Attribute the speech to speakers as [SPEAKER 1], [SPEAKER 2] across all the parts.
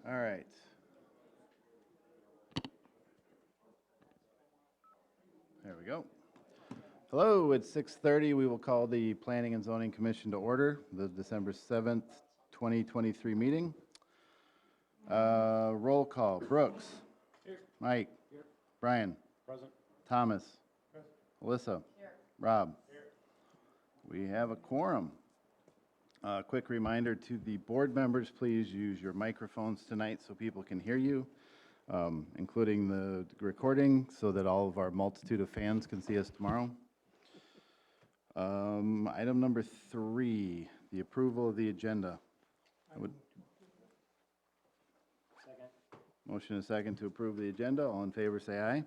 [SPEAKER 1] All right. There we go. Hello, it's 6:30. We will call the Planning and Zoning Commission to order, the December 7th, 2023 meeting. Roll call. Brooks.
[SPEAKER 2] Here.
[SPEAKER 1] Mike.
[SPEAKER 2] Here.
[SPEAKER 1] Brian.
[SPEAKER 2] Present.
[SPEAKER 1] Thomas.
[SPEAKER 2] Present.
[SPEAKER 1] Alyssa. Rob.
[SPEAKER 2] Here.
[SPEAKER 1] We have a quorum. Quick reminder to the board members, please use your microphones tonight so people can hear you, including the recording, so that all of our multitude of fans can see us tomorrow. Item number 3, the approval of the agenda.
[SPEAKER 2] Second.
[SPEAKER 1] Motion and a second to approve the agenda. All in favor, say aye.
[SPEAKER 2] Aye.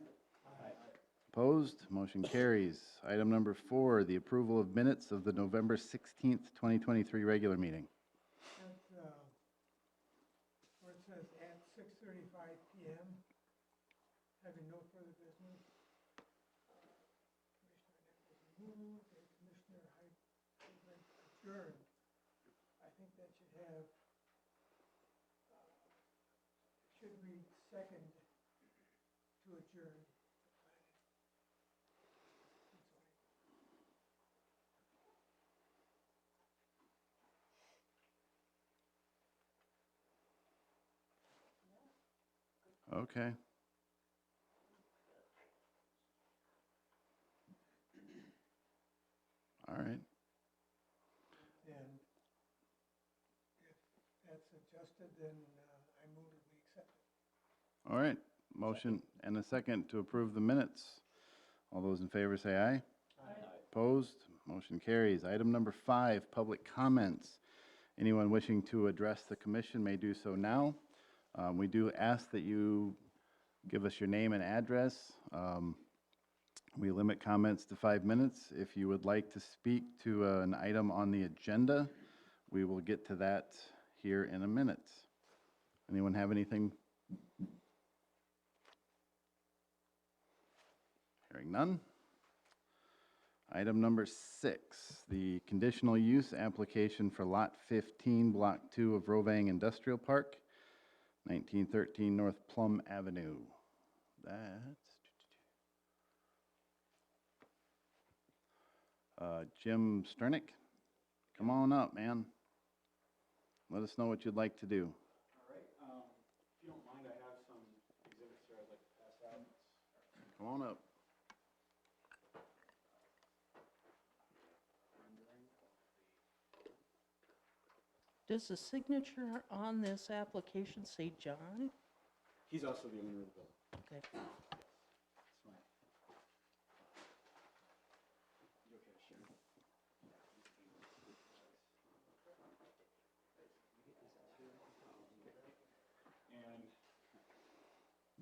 [SPEAKER 1] Opposed? Motion carries. Item number 4, the approval of minutes of the November 16th, 2023 regular meeting.
[SPEAKER 3] Where it says at 6:35 PM, having no further business. Commissioner Knapp was removed and Commissioner Heidbrink adjourned. I think that should have, should read second to adjourn.
[SPEAKER 1] Okay. All right.
[SPEAKER 3] And if that's adjusted, then I move that we accept it.
[SPEAKER 1] All right. Motion and a second to approve the minutes. All those in favor say aye.
[SPEAKER 3] Aye.
[SPEAKER 1] Opposed? Motion carries. Item number 5, public comments. Anyone wishing to address the commission may do so now. We do ask that you give us your name and address. We limit comments to 5 minutes. If you would like to speak to an item on the agenda, we will get to that here in a minute. Anyone have anything? Hearing none. Item number 6, the conditional use application for Lot 15, Block 2 of Rovang Industrial Park, 1913 North Plum Avenue. That's Jim Sternick. Come on up, man. Let us know what you'd like to do.
[SPEAKER 2] All right. If you don't mind, I have some exhibits here I'd like to pass out.
[SPEAKER 1] Come on up.
[SPEAKER 4] Does the signature on this application say John?
[SPEAKER 2] He's also the owner of the building.
[SPEAKER 4] Okay.
[SPEAKER 2] That's fine. You okay to share?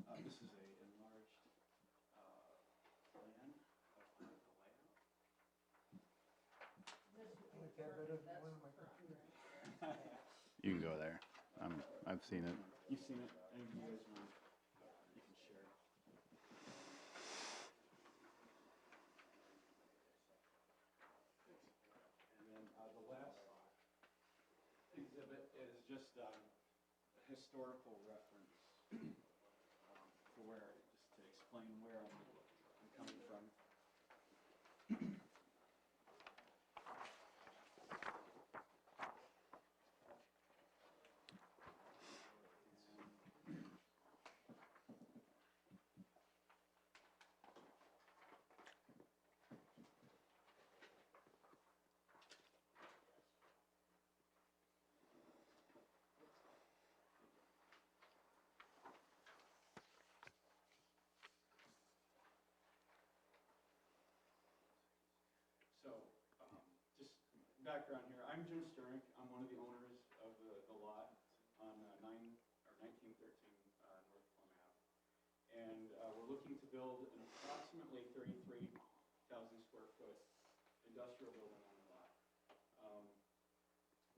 [SPEAKER 2] And this is a enlarged plan of the layout.
[SPEAKER 3] I like that better than one of my computers.
[SPEAKER 1] You can go there. I've seen it.
[SPEAKER 2] You've seen it. Any of you guys want? You can share. And then the last exhibit is just a historical reference for where, just to explain where I'm coming from. So, just background here, I'm Jim Sternick. I'm one of the owners of the lot on 1913 North Plum Ave. And we're looking to build an approximately 33,000 square foot industrial building on the lot.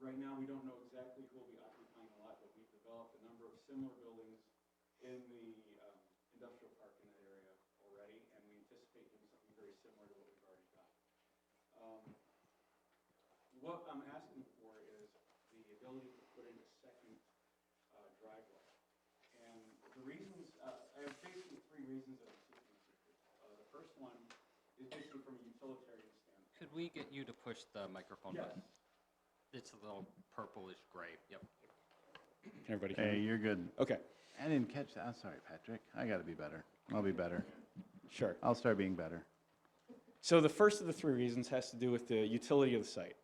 [SPEAKER 2] Right now, we don't know exactly who will be occupying the lot, but we've developed a number of similar buildings in the industrial park in that area already, and we anticipate doing something very similar to what we've already done. What I'm asking for is the ability to put in a second driveway. first one is basically from a utilitarian standpoint.
[SPEAKER 5] Could we get you to push the microphone
[SPEAKER 2] Yes.
[SPEAKER 5] button? It's a little purplish gray. Yep.
[SPEAKER 6] Can everybody hear
[SPEAKER 1] Hey,
[SPEAKER 6] me?
[SPEAKER 1] you're good.
[SPEAKER 6] Okay,
[SPEAKER 1] I didn't catch that. I'm sorry, Patrick. I gotta be better. I'll be better.
[SPEAKER 6] sure.
[SPEAKER 1] I'll start being better.
[SPEAKER 6] So the first of the three reasons has to do with the utility of the site.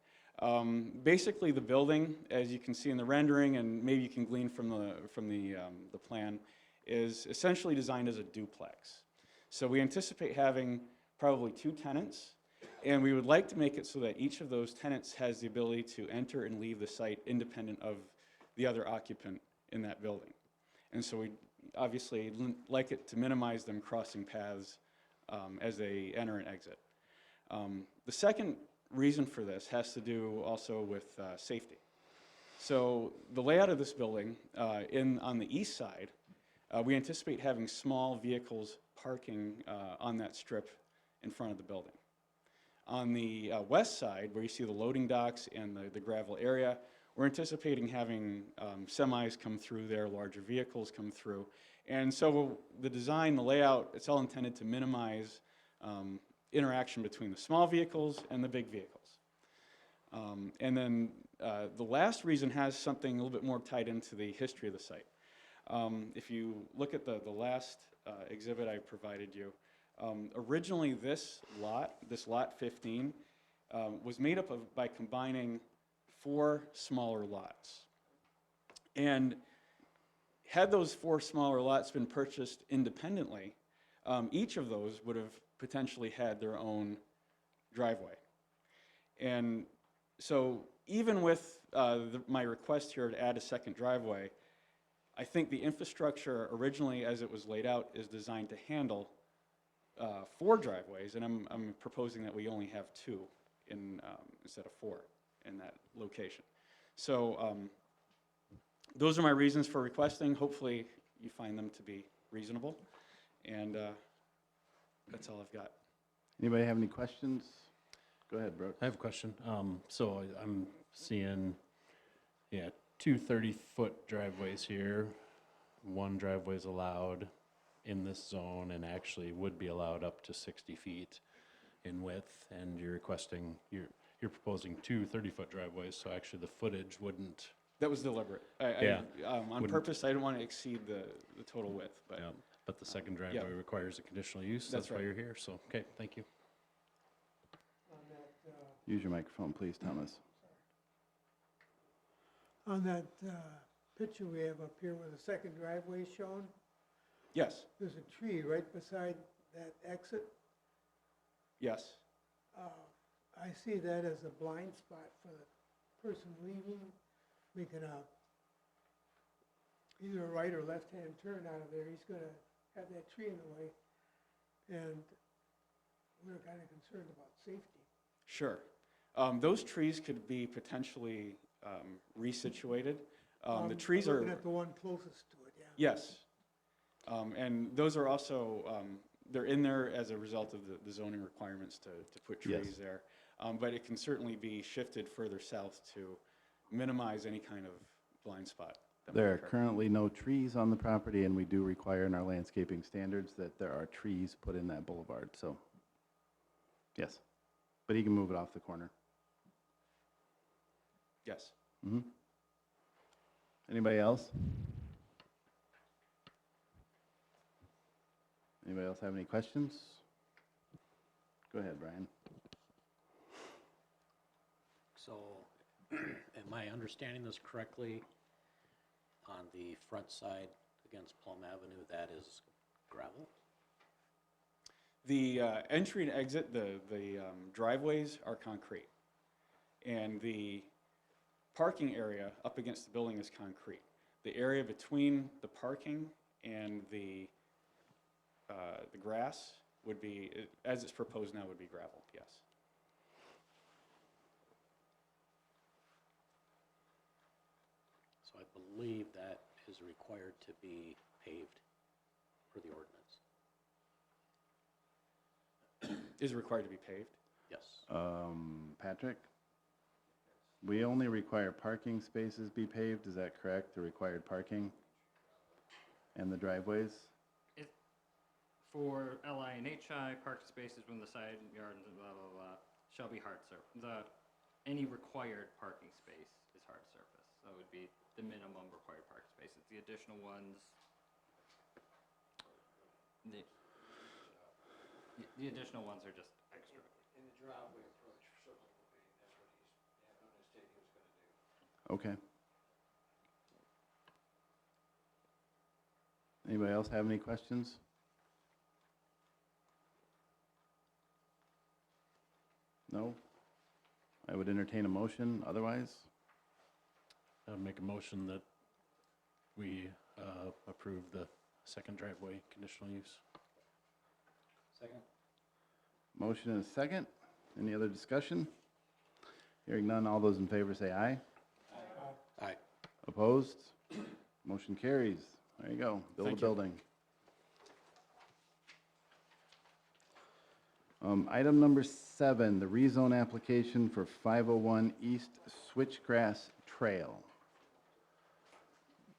[SPEAKER 6] Basically, the building, as you can see in the rendering, and maybe you can glean from the plan, is essentially designed as a duplex. So we anticipate having probably 2 tenants, and we would like to make it so that each of those tenants has the ability to enter and leave the site independent of the other occupant in that building. And so we obviously like it to minimize them crossing paths as they enter and exit. The second reason for this has to do also with safety. So the layout of this building, on the east side, we anticipate having small vehicles parking on that strip in front of the building. On the west side, where you see the loading docks and the gravel area, we're anticipating having semis come through there, larger vehicles come through. And so the design, the layout, it's all intended to minimize interaction between the small vehicles and the big vehicles. And then the last reason has something a little bit more tied into the history of the site. If you look at the last exhibit I provided you, originally this lot 15, was made up by combining 4 smaller lots. And had those 4 smaller lots been purchased independently, each of those would have potentially had their own driveway. And so even with my request here to add a second driveway, I think the infrastructure originally as it was laid out is designed to handle 4 driveways, and I'm proposing that we only have 2 instead of 4 in that location. So those are my reasons for requesting. Hopefully you find them to be reasonable, and that's all I've got.
[SPEAKER 1] Anybody have any questions? Go ahead, Brooke.
[SPEAKER 7] I have a question. So I'm seeing, 2 30-foot driveways here. 1 driveway is allowed in this zone and actually would be allowed up to 60 feet in width. And you're requesting, you're proposing 2 30-foot driveways, so actually the footage wouldn't.
[SPEAKER 6] That was deliberate.
[SPEAKER 7] Yeah.
[SPEAKER 6] On
[SPEAKER 7] Wouldn't-
[SPEAKER 6] purpose, I didn't want to exceed the total width, but
[SPEAKER 7] But the second driveway requires a conditional use.
[SPEAKER 6] That's
[SPEAKER 7] That's why
[SPEAKER 6] right.
[SPEAKER 7] you're here. So, okay, thank you.
[SPEAKER 3] On that,
[SPEAKER 1] Use your microphone, please, Thomas.
[SPEAKER 3] on that picture we have up here where the second driveway is shown,
[SPEAKER 6] yes,
[SPEAKER 3] there's a tree right beside that exit.
[SPEAKER 6] yes.
[SPEAKER 3] I see that as a blind spot for the person leaving, making either a right or left-hand turn out of there. He's gonna have that tree in the way, and we're kind of concerned about safety.
[SPEAKER 6] Sure. Those trees could be potentially resituated. The trees
[SPEAKER 3] I'm
[SPEAKER 6] are,
[SPEAKER 3] looking at the one closest to it, yeah.
[SPEAKER 6] yes. And those are also, they're in there as a result of the zoning requirements to put
[SPEAKER 1] Yes.
[SPEAKER 6] trees there. But it can certainly be shifted further south to minimize any kind of blind spot. that might
[SPEAKER 1] There are
[SPEAKER 6] occur.
[SPEAKER 1] currently no trees on the property, and we do require in our landscaping standards that there are trees put in that boulevard, so, yes. But he can move it off the corner.
[SPEAKER 6] Yes.
[SPEAKER 1] Mhm. Anybody else? Anybody else have any questions? Go ahead, Brian.
[SPEAKER 8] So, am I understanding this correctly? On the front side against Plum Avenue, that is gravel?
[SPEAKER 6] The entry and exit, the driveways are concrete. And the parking area up against the building is concrete. The area between the parking and the grass would be, as it's proposed now, would be gravel, yes.
[SPEAKER 8] So I believe that is required to be paved for the ordinance.
[SPEAKER 6] Is it required to be paved?
[SPEAKER 8] Yes.
[SPEAKER 1] Patrick? We only require parking spaces be paved, is that correct? The required parking? And the driveways?
[SPEAKER 5] for LI and HI, parking spaces within the side yard, and blah, blah, blah, shall be hard surface. Any required parking space is hard surface, so it would be the minimum required parking spaces. The additional ones, the additional ones are just extra.
[SPEAKER 8] In the driveway approach, certainly will be, that's what he's, going to state he was going to do.
[SPEAKER 1] Okay. Anybody else have any questions? No? I would entertain a motion otherwise.
[SPEAKER 7] Make a motion that we approve the second driveway conditional use.
[SPEAKER 8] Second?
[SPEAKER 1] Motion and a second. Any other discussion? Hearing none, all those in favor say aye.
[SPEAKER 8] Aye.
[SPEAKER 1] Opposed? Motion carries. There you go, build a
[SPEAKER 7] Thank you.
[SPEAKER 1] building. Item number 7, the rezone application for 501 East Switchgrass Trail.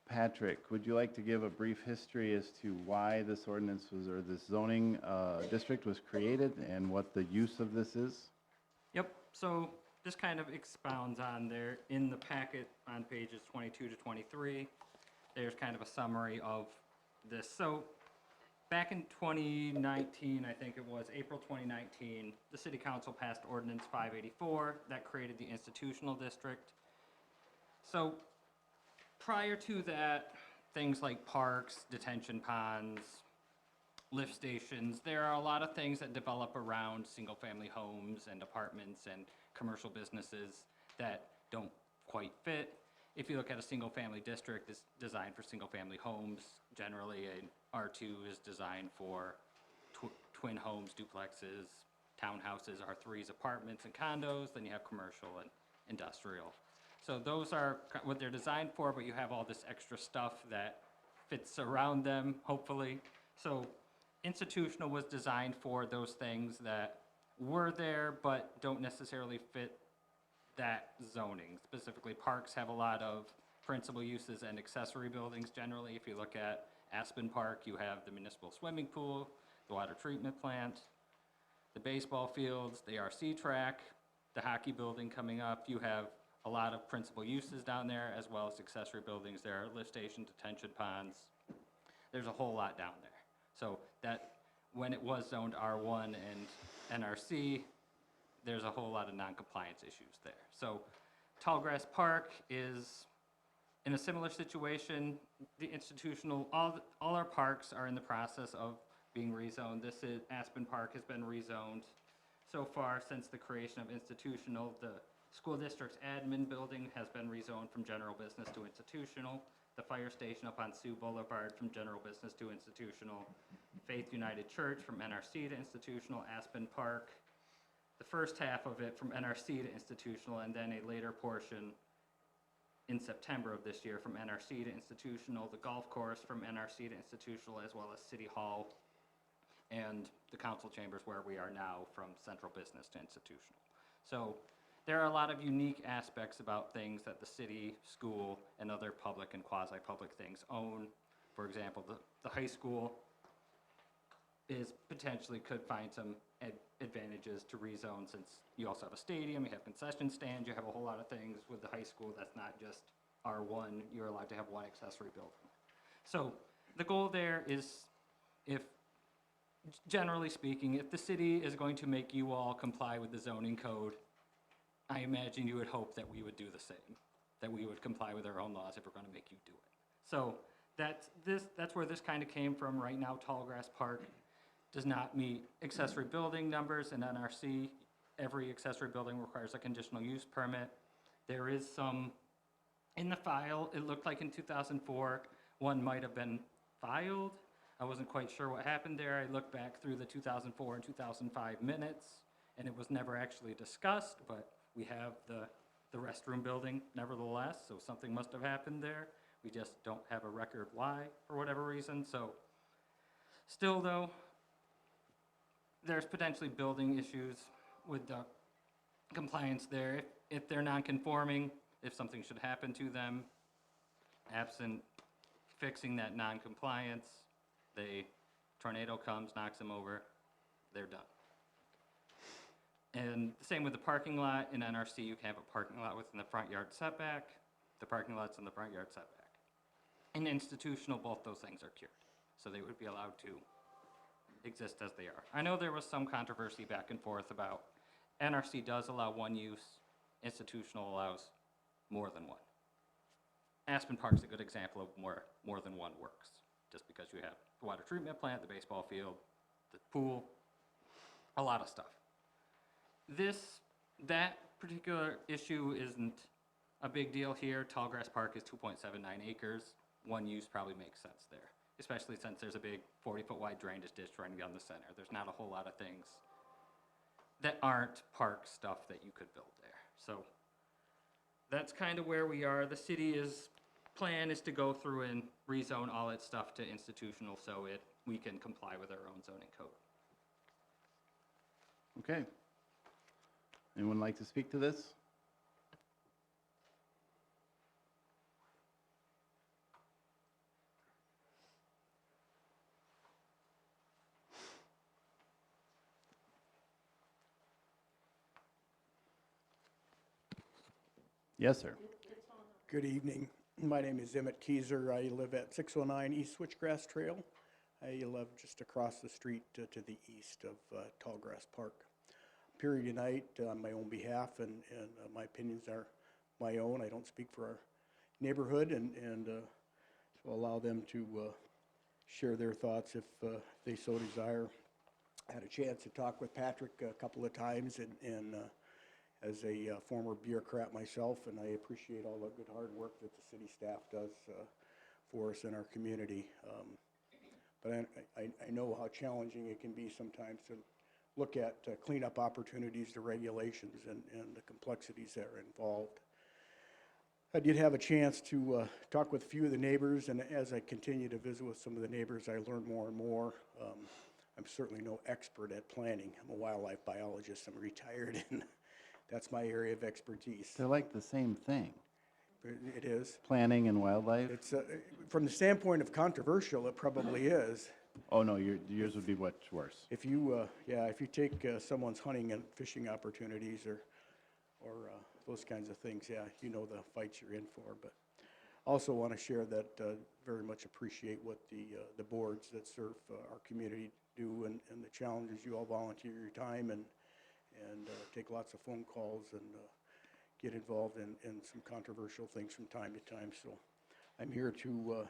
[SPEAKER 1] Patrick, would you like to give a brief history as to why this ordinance was, or this zoning district was created and what the use of this is?
[SPEAKER 5] Yep, so this kind of expounds on there in the packet on pages 22 to 23. There's kind of a summary of this. So back in 2019, I think it was April 2019, the city council passed ordinance 584 that created the institutional district. So prior to that, things like parks, detention ponds, lift stations, there are a lot of things that develop around single-family homes and apartments and commercial businesses that don't quite fit. If you look at a single-family district, it's designed for single-family homes. Generally, an R2 is designed for twin homes, duplexes, townhouses, R3s, apartments, and condos. Then you have commercial and industrial. So those are what they're designed for, but you have all this extra stuff that fits around them, hopefully. So institutional was designed for those things that were there but don't necessarily fit that zoning. Specifically, parks have a lot of principal uses and accessory buildings generally. If you look at Aspen Park, you have the municipal swimming pool, the water treatment plant, the baseball fields, the RC track, the hockey building coming up. You have a lot of principal uses down there as well as accessory buildings. There are lift stations, detention ponds. There's a whole lot down there. So that when it was zoned R1 and NRC, there's a whole lot of non-compliance issues there. So Tallgrass Park is in a similar situation. The institutional, all our parks are in the process of being rezoned. This is, Aspen Park has been rezoned so far since the creation of institutional. The school district's admin building has been rezoned from general business to institutional. The fire station up on Sioux Boulevard from general business to institutional. Faith United Church from NRC to institutional. Aspen Park, the first half of it from NRC to institutional, and then a later portion in September of this year from NRC to institutional. The golf course from NRC to institutional, as well as City Hall and the council chambers where we are now from central business to institutional. So there are a lot of unique aspects about things that the city, school, and other public and quasi-public things own. For example, the high school is potentially could find some advantages to rezone, since you also have a stadium, you have concession stands, you have a whole lot of things with the high school that's not just R1, you're allowed to have one accessory building. So the goal there is, if, generally speaking, if the city is going to make you all comply with the zoning code, I imagine you would hope that we would do the same, that we would comply with our own laws if we're going to make you do it. So that's where this kind of came from. Right now, Tallgrass Park does not meet accessory building numbers in NRC. Every accessory building requires a conditional use permit. There is some in the file. It looked like in 2004, one might have been filed. I wasn't quite sure what happened there. I looked back through the 2004 and 2005 minutes, and it was never actually discussed, but we have the restroom building nevertheless, so something must have happened there. We just don't have a record why, for whatever reason. So still though, there's potentially building issues with the compliance there. If they're non-conforming, if something should happen to them, absent fixing that non-compliance, they Tornado comes, knocks them over, they're done. And the same with the parking lot. In NRC, you can have a parking lot within the front yard setback. The parking lot's in the front yard setback. In institutional, both those things are cured, so they would be allowed to exist as they are. I know there was some controversy back and forth about NRC does allow one use, institutional allows more than one. Aspen Park's a good example of more than one works, just because you have the water treatment plant, the baseball field, the pool, a lot of stuff. That particular issue isn't a big deal here. Tallgrass Park is 2.79 acres. One use probably makes sense there, especially since there's a big 40-foot wide drainage ditch running down the center. There's not a whole lot of things that aren't park stuff that you could build there. So that's kind of where we are. The city's plan is to go through and rezone all its stuff to institutional so we can comply with our own zoning code.
[SPEAKER 1] Okay. Anyone like to speak to this? Yes, sir.
[SPEAKER 9] Good evening. My name is Emmett Keyser. I live at 609 East Switchgrass Trail. I live just across the street to the east of Tallgrass Park. I'm here tonight on my own behalf, and my opinions are my own. I don't speak for our neighborhood, and so allow them to share their thoughts if they so desire. I had a chance to talk with Patrick a couple of times, and as a former bureaucrat myself, and I appreciate all the good hard work that the city staff does for us in our community. But I know how challenging it can be sometimes to look at cleanup opportunities, the regulations, and the complexities that are involved. I did have a chance to talk with a few of the neighbors, and as I continue to visit with some of the neighbors, I learn more and more. I'm certainly no expert at planning. I'm a wildlife biologist. I'm retired, and that's my area of expertise.
[SPEAKER 1] They're like the same thing,
[SPEAKER 9] It is.
[SPEAKER 1] planning and wildlife.
[SPEAKER 9] It's, from the standpoint of controversial, it probably is.
[SPEAKER 1] Oh, no, yours would be much worse.
[SPEAKER 9] If you, if you take someone's hunting and fishing opportunities or those kinds of things, yeah, you know the fights you're in for. But also want to share that very much appreciate what the boards that serve our community do, and the challenges you all volunteer your time and take lots of phone calls and get involved in some controversial things from time to time. So I'm here to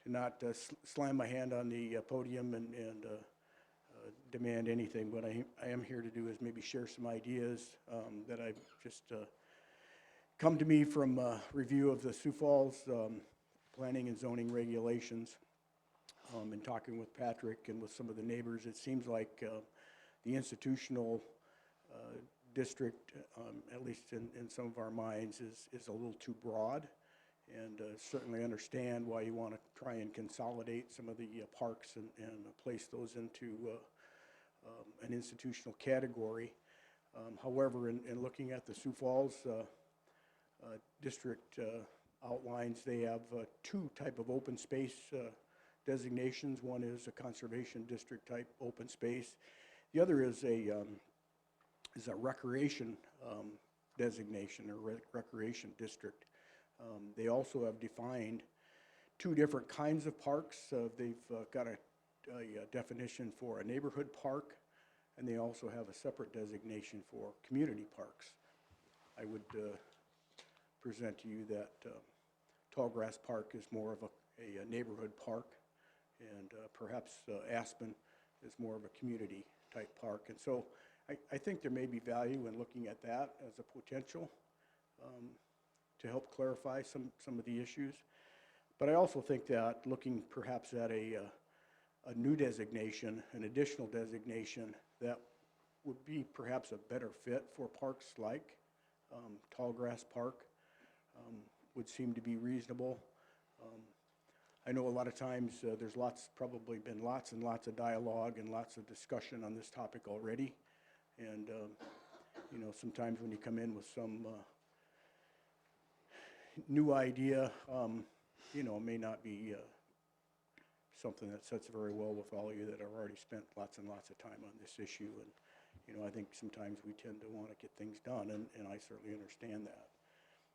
[SPEAKER 9] not slam my hand on the podium and demand anything. What I am here to do is maybe share some ideas that I've just come to me from review of the Sioux Falls planning and zoning regulations. And talking with Patrick and with some of the neighbors, it seems like the institutional district, at least in some of our minds, is a little too broad, and certainly understand why you want to try and consolidate some of the parks and place those into an institutional category. However, in looking at the Sioux Falls district outlines, they have two type of open space designations. One is a conservation district type open space. The other is a recreation designation or recreation district. They also have defined two different kinds of parks. They've got a definition for a neighborhood park, and they also have a separate designation for community parks. I would present to you that Tallgrass Park is more of a neighborhood park, and perhaps Aspen is more of a community type park. And so I think there may be value in looking at that as a potential to help clarify some of the issues. But I also think that looking perhaps at a new designation, an additional designation that would be perhaps a better fit for parks like Tallgrass Park would seem to be reasonable. I know a lot of times there's probably been lots and lots of dialogue and lots of discussion on this topic already. And, you know, sometimes when you come in with some new idea, you know, it may not be something that sits very well with all of you that have already spent lots and lots of time on this issue. And, you know, I think sometimes we tend to want to get things done, and I certainly understand that.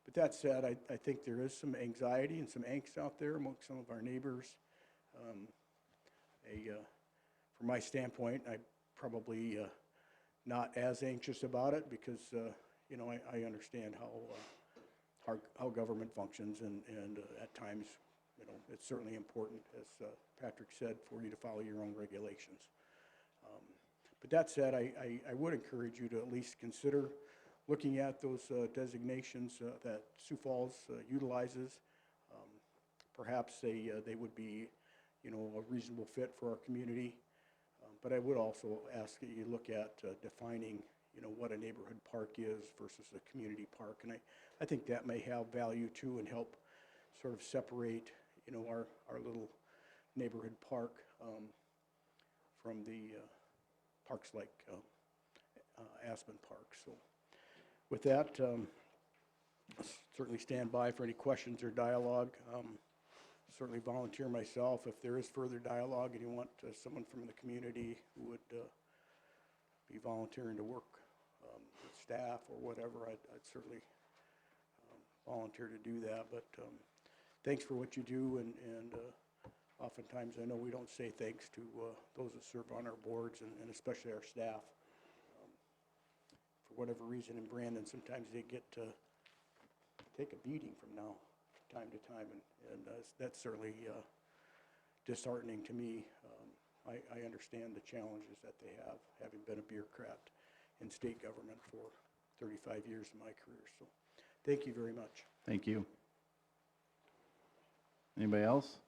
[SPEAKER 9] But that said, I think there is some anxiety and some angst out there amongst some of our neighbors. From my standpoint, I probably not as anxious about it because, you know, I understand how government functions, and at times, you know, it's certainly important, as Patrick said, for you to follow your own regulations. But that said, I would encourage you to at least consider looking at those designations that Sioux Falls utilizes. Perhaps they would be, you know, a reasonable fit for our community. But I would also ask that you look at defining, you know, what a neighborhood park is versus a community park. And I think that may have value too, and help sort of separate, you know, our little neighborhood park from the parks like Aspen Park. So with that, I'll certainly stand by for any questions or dialogue. Certainly volunteer myself if there is further dialogue and you want someone from the community who would be volunteering to work with staff or whatever. I'd certainly volunteer to do that. But thanks for what you do, and oftentimes I know we don't say thanks to those that serve on our boards, and especially our staff. For whatever reason in Brandon, sometimes they get to take a beating from time to time, and that's certainly disheartening to me. I understand the challenges that they have, having been a bureaucrat in state government for 35 years of my career. So thank you very much.
[SPEAKER 1] Thank you. Anybody else?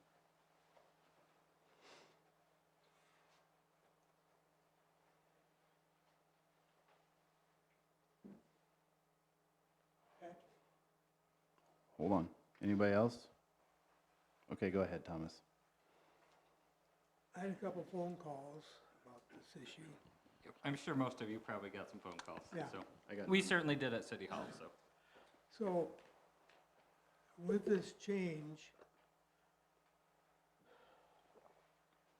[SPEAKER 1] Hold on. Anybody else? Okay, go ahead, Thomas.
[SPEAKER 3] I had a couple phone calls about this issue.
[SPEAKER 5] I'm sure most of you probably got some phone calls.
[SPEAKER 3] Yeah.
[SPEAKER 5] So
[SPEAKER 1] I got
[SPEAKER 5] we certainly did at City Hall, so.
[SPEAKER 3] So with this change,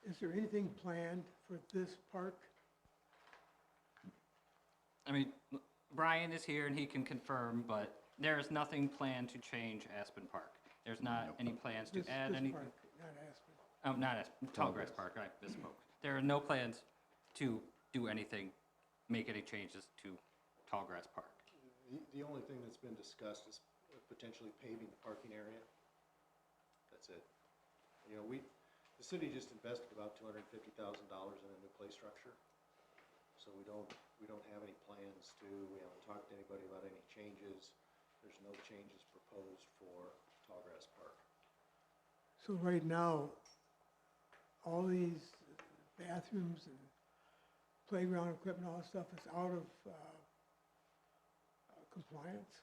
[SPEAKER 3] is there anything planned for this park?
[SPEAKER 5] I mean, Brian is here and he can confirm, but there is nothing planned to change Aspen Park. There's not any plans to
[SPEAKER 3] This-
[SPEAKER 5] add
[SPEAKER 3] this
[SPEAKER 5] anything.
[SPEAKER 3] park, Not Aspen.
[SPEAKER 5] Oh, not Aspen, Tallgrass Park, I misspoke. There are no plans to do anything, make any changes to Tallgrass Park.
[SPEAKER 10] The only thing that's been discussed is potentially paving the parking area. That's it. You know, the city just invested about $250,000 in a new play structure. So we don't have any plans to, we haven't talked to anybody about any changes. There's no changes proposed for Tallgrass Park.
[SPEAKER 3] So right now, all these bathrooms and playground equipment, all that stuff is out of compliance?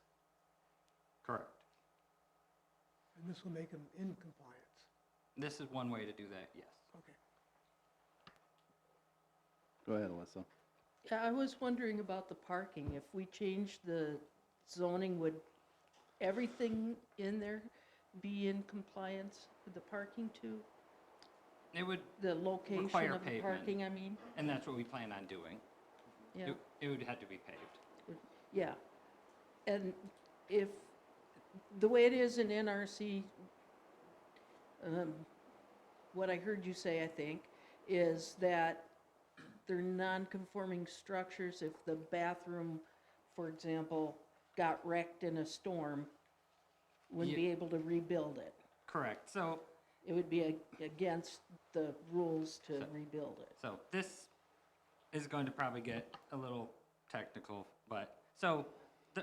[SPEAKER 5] Correct.
[SPEAKER 3] And this will make them in compliance?
[SPEAKER 5] This is one way to do that, yes.
[SPEAKER 3] Okay.
[SPEAKER 1] Go ahead, Alyssa.
[SPEAKER 4] Yeah, I was wondering about the parking. If we change the zoning, would everything in there be in compliance with the parking too?
[SPEAKER 5] It would,
[SPEAKER 4] The location
[SPEAKER 5] Require
[SPEAKER 4] of the
[SPEAKER 5] pavement.
[SPEAKER 4] parking, I mean?
[SPEAKER 5] and that's what we plan on doing.
[SPEAKER 4] Yeah,
[SPEAKER 5] It would have to be paved.
[SPEAKER 4] yeah. And if, the way it is in NRC, what I heard you say, I think, is that they're non-conforming structures if the bathroom, for example, got wrecked in a storm, wouldn't be able to rebuild it.
[SPEAKER 5] Correct. So,
[SPEAKER 4] It would be against the rules to rebuild it.
[SPEAKER 5] so this is going to probably get a little technical, but, so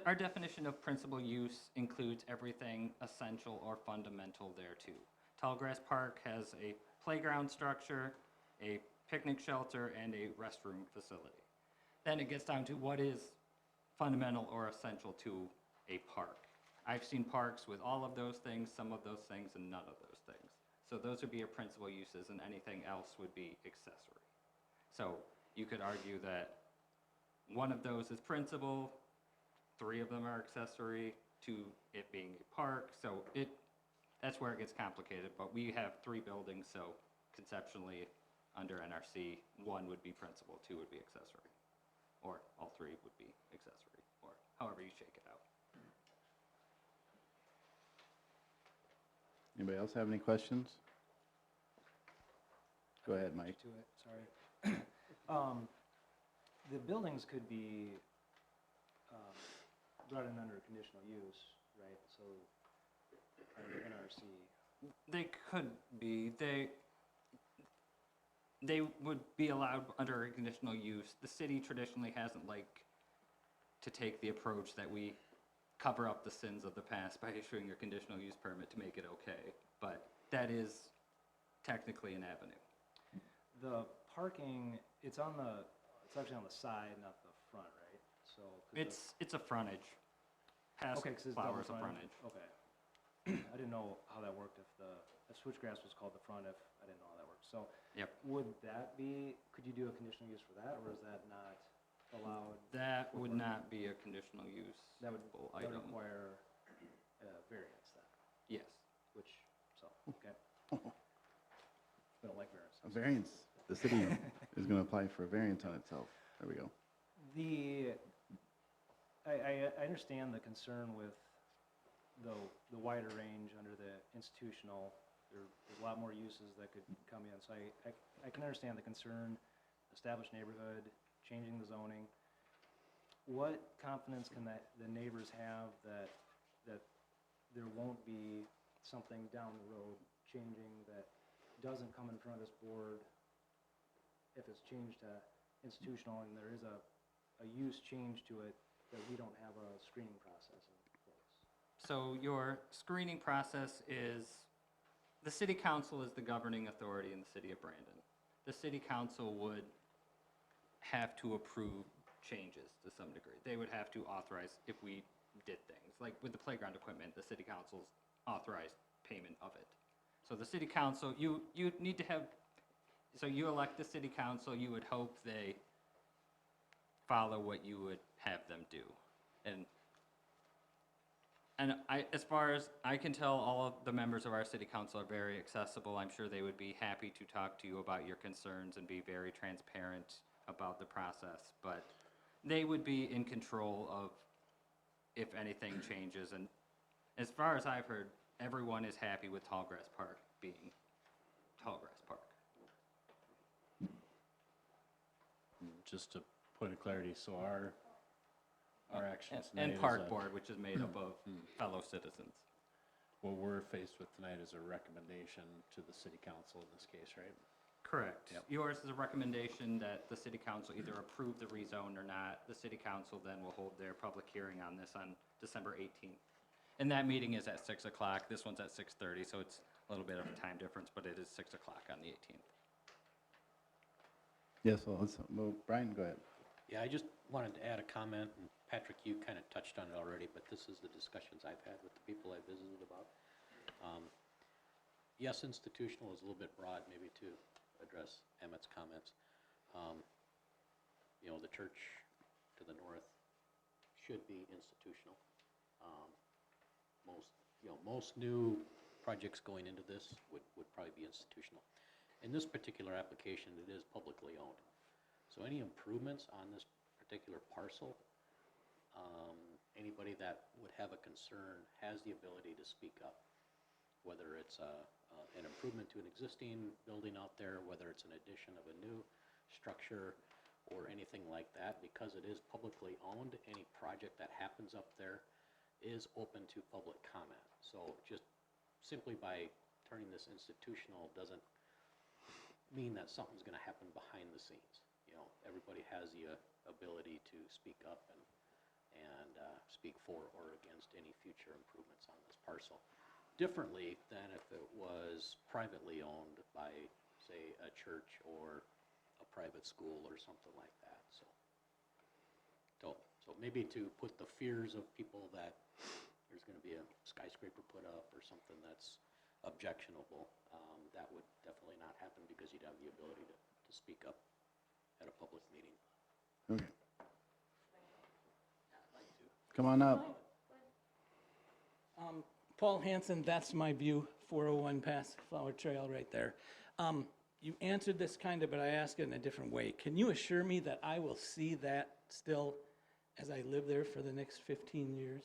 [SPEAKER 5] our definition of principal use includes everything essential or fundamental thereto. Tallgrass Park has a playground structure, a picnic shelter, and a restroom facility. Then it gets down to what is fundamental or essential to a park. I've seen parks with all of those things, some of those things, and none of those things. So those would be your principal uses, and anything else would be accessory. So you could argue that one of those is principal, 3 of them are accessory to it being a park. So that's where it gets complicated, but we have 3 buildings, so conceptually, under NRC, 1 would be principal, 2 would be accessory. Or all 3 would be accessory, or however you shake it out.
[SPEAKER 1] Anybody else have any questions? Go ahead, Mike.
[SPEAKER 11] To it, sorry. The buildings could be brought in under conditional use, right? So under NRC.
[SPEAKER 5] They could be, they would be allowed under a conditional use. The city traditionally hasn't liked to take the approach that we cover up the sins of the past by issuing a conditional use permit to make it okay, but that is technically an avenue.
[SPEAKER 11] The parking, it's actually on the side, not the front, right? So 'cause
[SPEAKER 5] It's a frontage. Past
[SPEAKER 11] okay, 'cause it's double
[SPEAKER 5] flowers a frontage.
[SPEAKER 11] Okay. I didn't know how that worked if switchgrass was called the front, if I didn't know how that worked. So
[SPEAKER 5] Yep.
[SPEAKER 11] would that be, could you do a conditional use for that, or is that not allowed?
[SPEAKER 5] That would not be a conditional use
[SPEAKER 11] That would
[SPEAKER 5] item.
[SPEAKER 11] require variance then,
[SPEAKER 5] Yes.
[SPEAKER 11] which, so, okay. We don't like variance.
[SPEAKER 1] A variance. The city is going to apply for a variance on itself. There we go.
[SPEAKER 11] I understand the concern with the wider range under the institutional. There's a lot more uses that could come in, so I can understand the concern, established neighborhood, changing the zoning. What confidence can the neighbors have that there won't be something down the road changing that doesn't come in front of this board if it's changed to institutional and there is a use change to it, that we don't have a screening process in place?
[SPEAKER 5] So your screening process is, the city council is the governing authority in the city of Brandon. The city council would have to approve changes to some degree. They would have to authorize if we did things. Like with the playground equipment, the city council's authorized payment of it. So the city council, you need to have, so you elect the city council, you would hope they follow what you would have them do. And as far as I can tell, all of the members of our city council are very accessible. I'm sure they would be happy to talk to you about your concerns and be very transparent about the process. But they would be in control of if anything changes. And as far as I've heard, everyone is happy with Tallgrass Park being Tallgrass Park.
[SPEAKER 7] Just a point of clarity, so our actions tonight
[SPEAKER 5] And
[SPEAKER 7] is
[SPEAKER 5] Park
[SPEAKER 7] a-
[SPEAKER 5] Board, which is made up of fellow citizens.
[SPEAKER 7] what we're faced with tonight is a recommendation to the city council in this case, right?
[SPEAKER 5] Correct.
[SPEAKER 7] Yep.
[SPEAKER 5] Yours is a recommendation that the city council either approve the rezone or not. The city council then will hold their public hearing on this on December 18th. And that meeting is at 6 o'clock. This one's at 6:30, so it's a little bit of a time difference, but it is 6 o'clock on the 18th.
[SPEAKER 1] Yes, well, let's move. Brian, go ahead.
[SPEAKER 8] Yeah, I just wanted to add a comment, and Patrick, you kind of touched on it already, but this is the discussions I've had with the people I visited about. Yes, institutional is a little bit broad, maybe to address Emmett's comments. You know, the church to the north should be institutional. Most new projects going into this would probably be institutional. In this particular application, it is publicly owned. So any improvements on this particular parcel, anybody that would have a concern has the ability to speak up. Whether it's an improvement to an existing building out there, whether it's an addition of a new structure or anything like that, because it is publicly owned, any project that happens up there is open to public comment. So just simply by turning this institutional doesn't mean that something's going to happen behind the scenes. You know, everybody has the ability to speak up and speak for or against any future improvements on this parcel. Differently than if it was privately owned by, say, a church or a private school or something like that. So maybe to put the fears of people that there's going to be a skyscraper put up or something that's objectionable, that would definitely not happen because you'd have the ability to speak up at a public meeting.
[SPEAKER 1] Okay. Come on up.
[SPEAKER 12] Paul Hansen, that's my view, 401 Pass Flower Trail right there. you answered this kind of, but I ask it in a different way. Can you assure me that I will see that still as I live there for the next 15 years?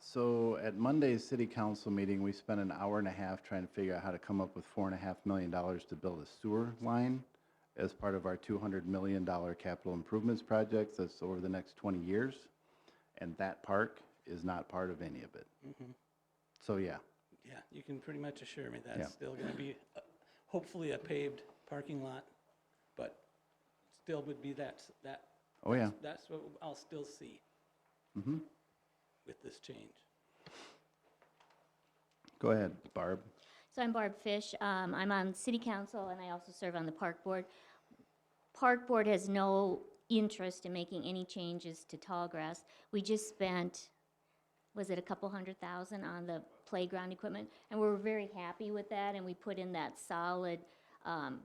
[SPEAKER 1] So at Monday's city council meeting, we spent an hour and a half trying to figure out how to come up with $4.5 million to build a sewer line as part of our $200 million capital improvements projects that's over the next 20 years. And that park is not part of any of it. So, yeah.
[SPEAKER 12] Yeah, you can pretty much assure me
[SPEAKER 1] Yeah.
[SPEAKER 12] that's still going to be, hopefully a paved parking lot, but still would be that.
[SPEAKER 1] Oh, yeah.
[SPEAKER 12] That's what I'll still see
[SPEAKER 1] Mm-hmm.
[SPEAKER 12] with this change.
[SPEAKER 1] Go ahead, Barb.
[SPEAKER 13] So I'm Barb Fish. I'm on city council and I also serve on the park board. Park board has no interest in making any changes to Tallgrass. We just spent, was it a couple $100,000 on the playground equipment? And we're very happy with that, and we put in that solid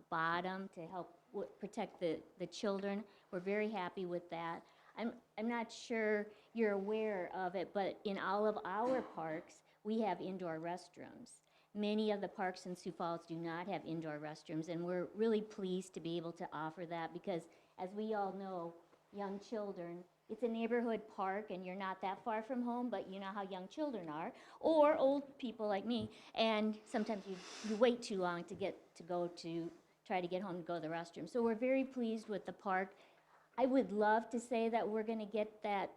[SPEAKER 13] bottom to help protect the children. We're very happy with that. I'm not sure you're aware of it, but in all of our parks, we have indoor restrooms. Many of the parks in Sioux Falls do not have indoor restrooms, and we're really pleased to be able to offer that because, as we all know, young children, it's a neighborhood park and you're not that far from home, but you know how young children are, or old people like me, and sometimes you wait too long to try to get home to go to the restroom. So we're very pleased with the park. I would love to say that we're gonna get that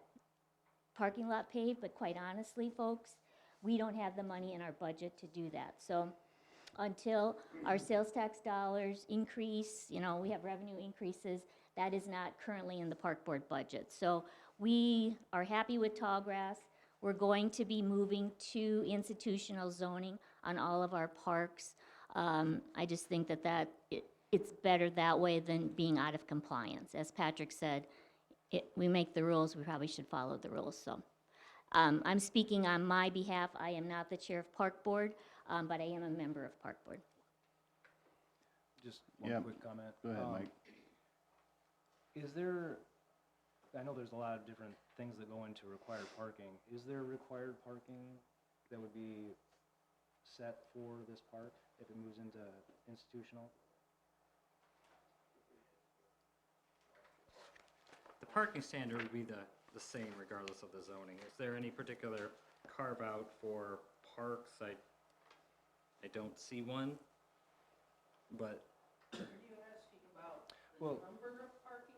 [SPEAKER 13] parking lot paved, but quite honestly, folks, we don't have the money in our budget to do that. So until our sales tax dollars increase, we have revenue increases, that is not currently in the park board budget. So we are happy with Tallgrass. We're going to be moving to institutional zoning on all of our parks. I just think that it's better that way than being out of compliance. As Patrick said, we make the rules, we probably should follow the rules. So I'm speaking on my behalf. I am not the chair of Park Board, but I am a member of Park Board.
[SPEAKER 11] Just one
[SPEAKER 1] Yeah.
[SPEAKER 11] quick comment.
[SPEAKER 1] Go ahead, Mike.
[SPEAKER 11] Is there, I know there's a lot of different things that go into required parking. Is there required parking that would be set for this park if it moves into institutional?
[SPEAKER 5] The parking standard would be the same regardless of the zoning. Is there any particular carve out for parks? I don't see one, but
[SPEAKER 11] Well,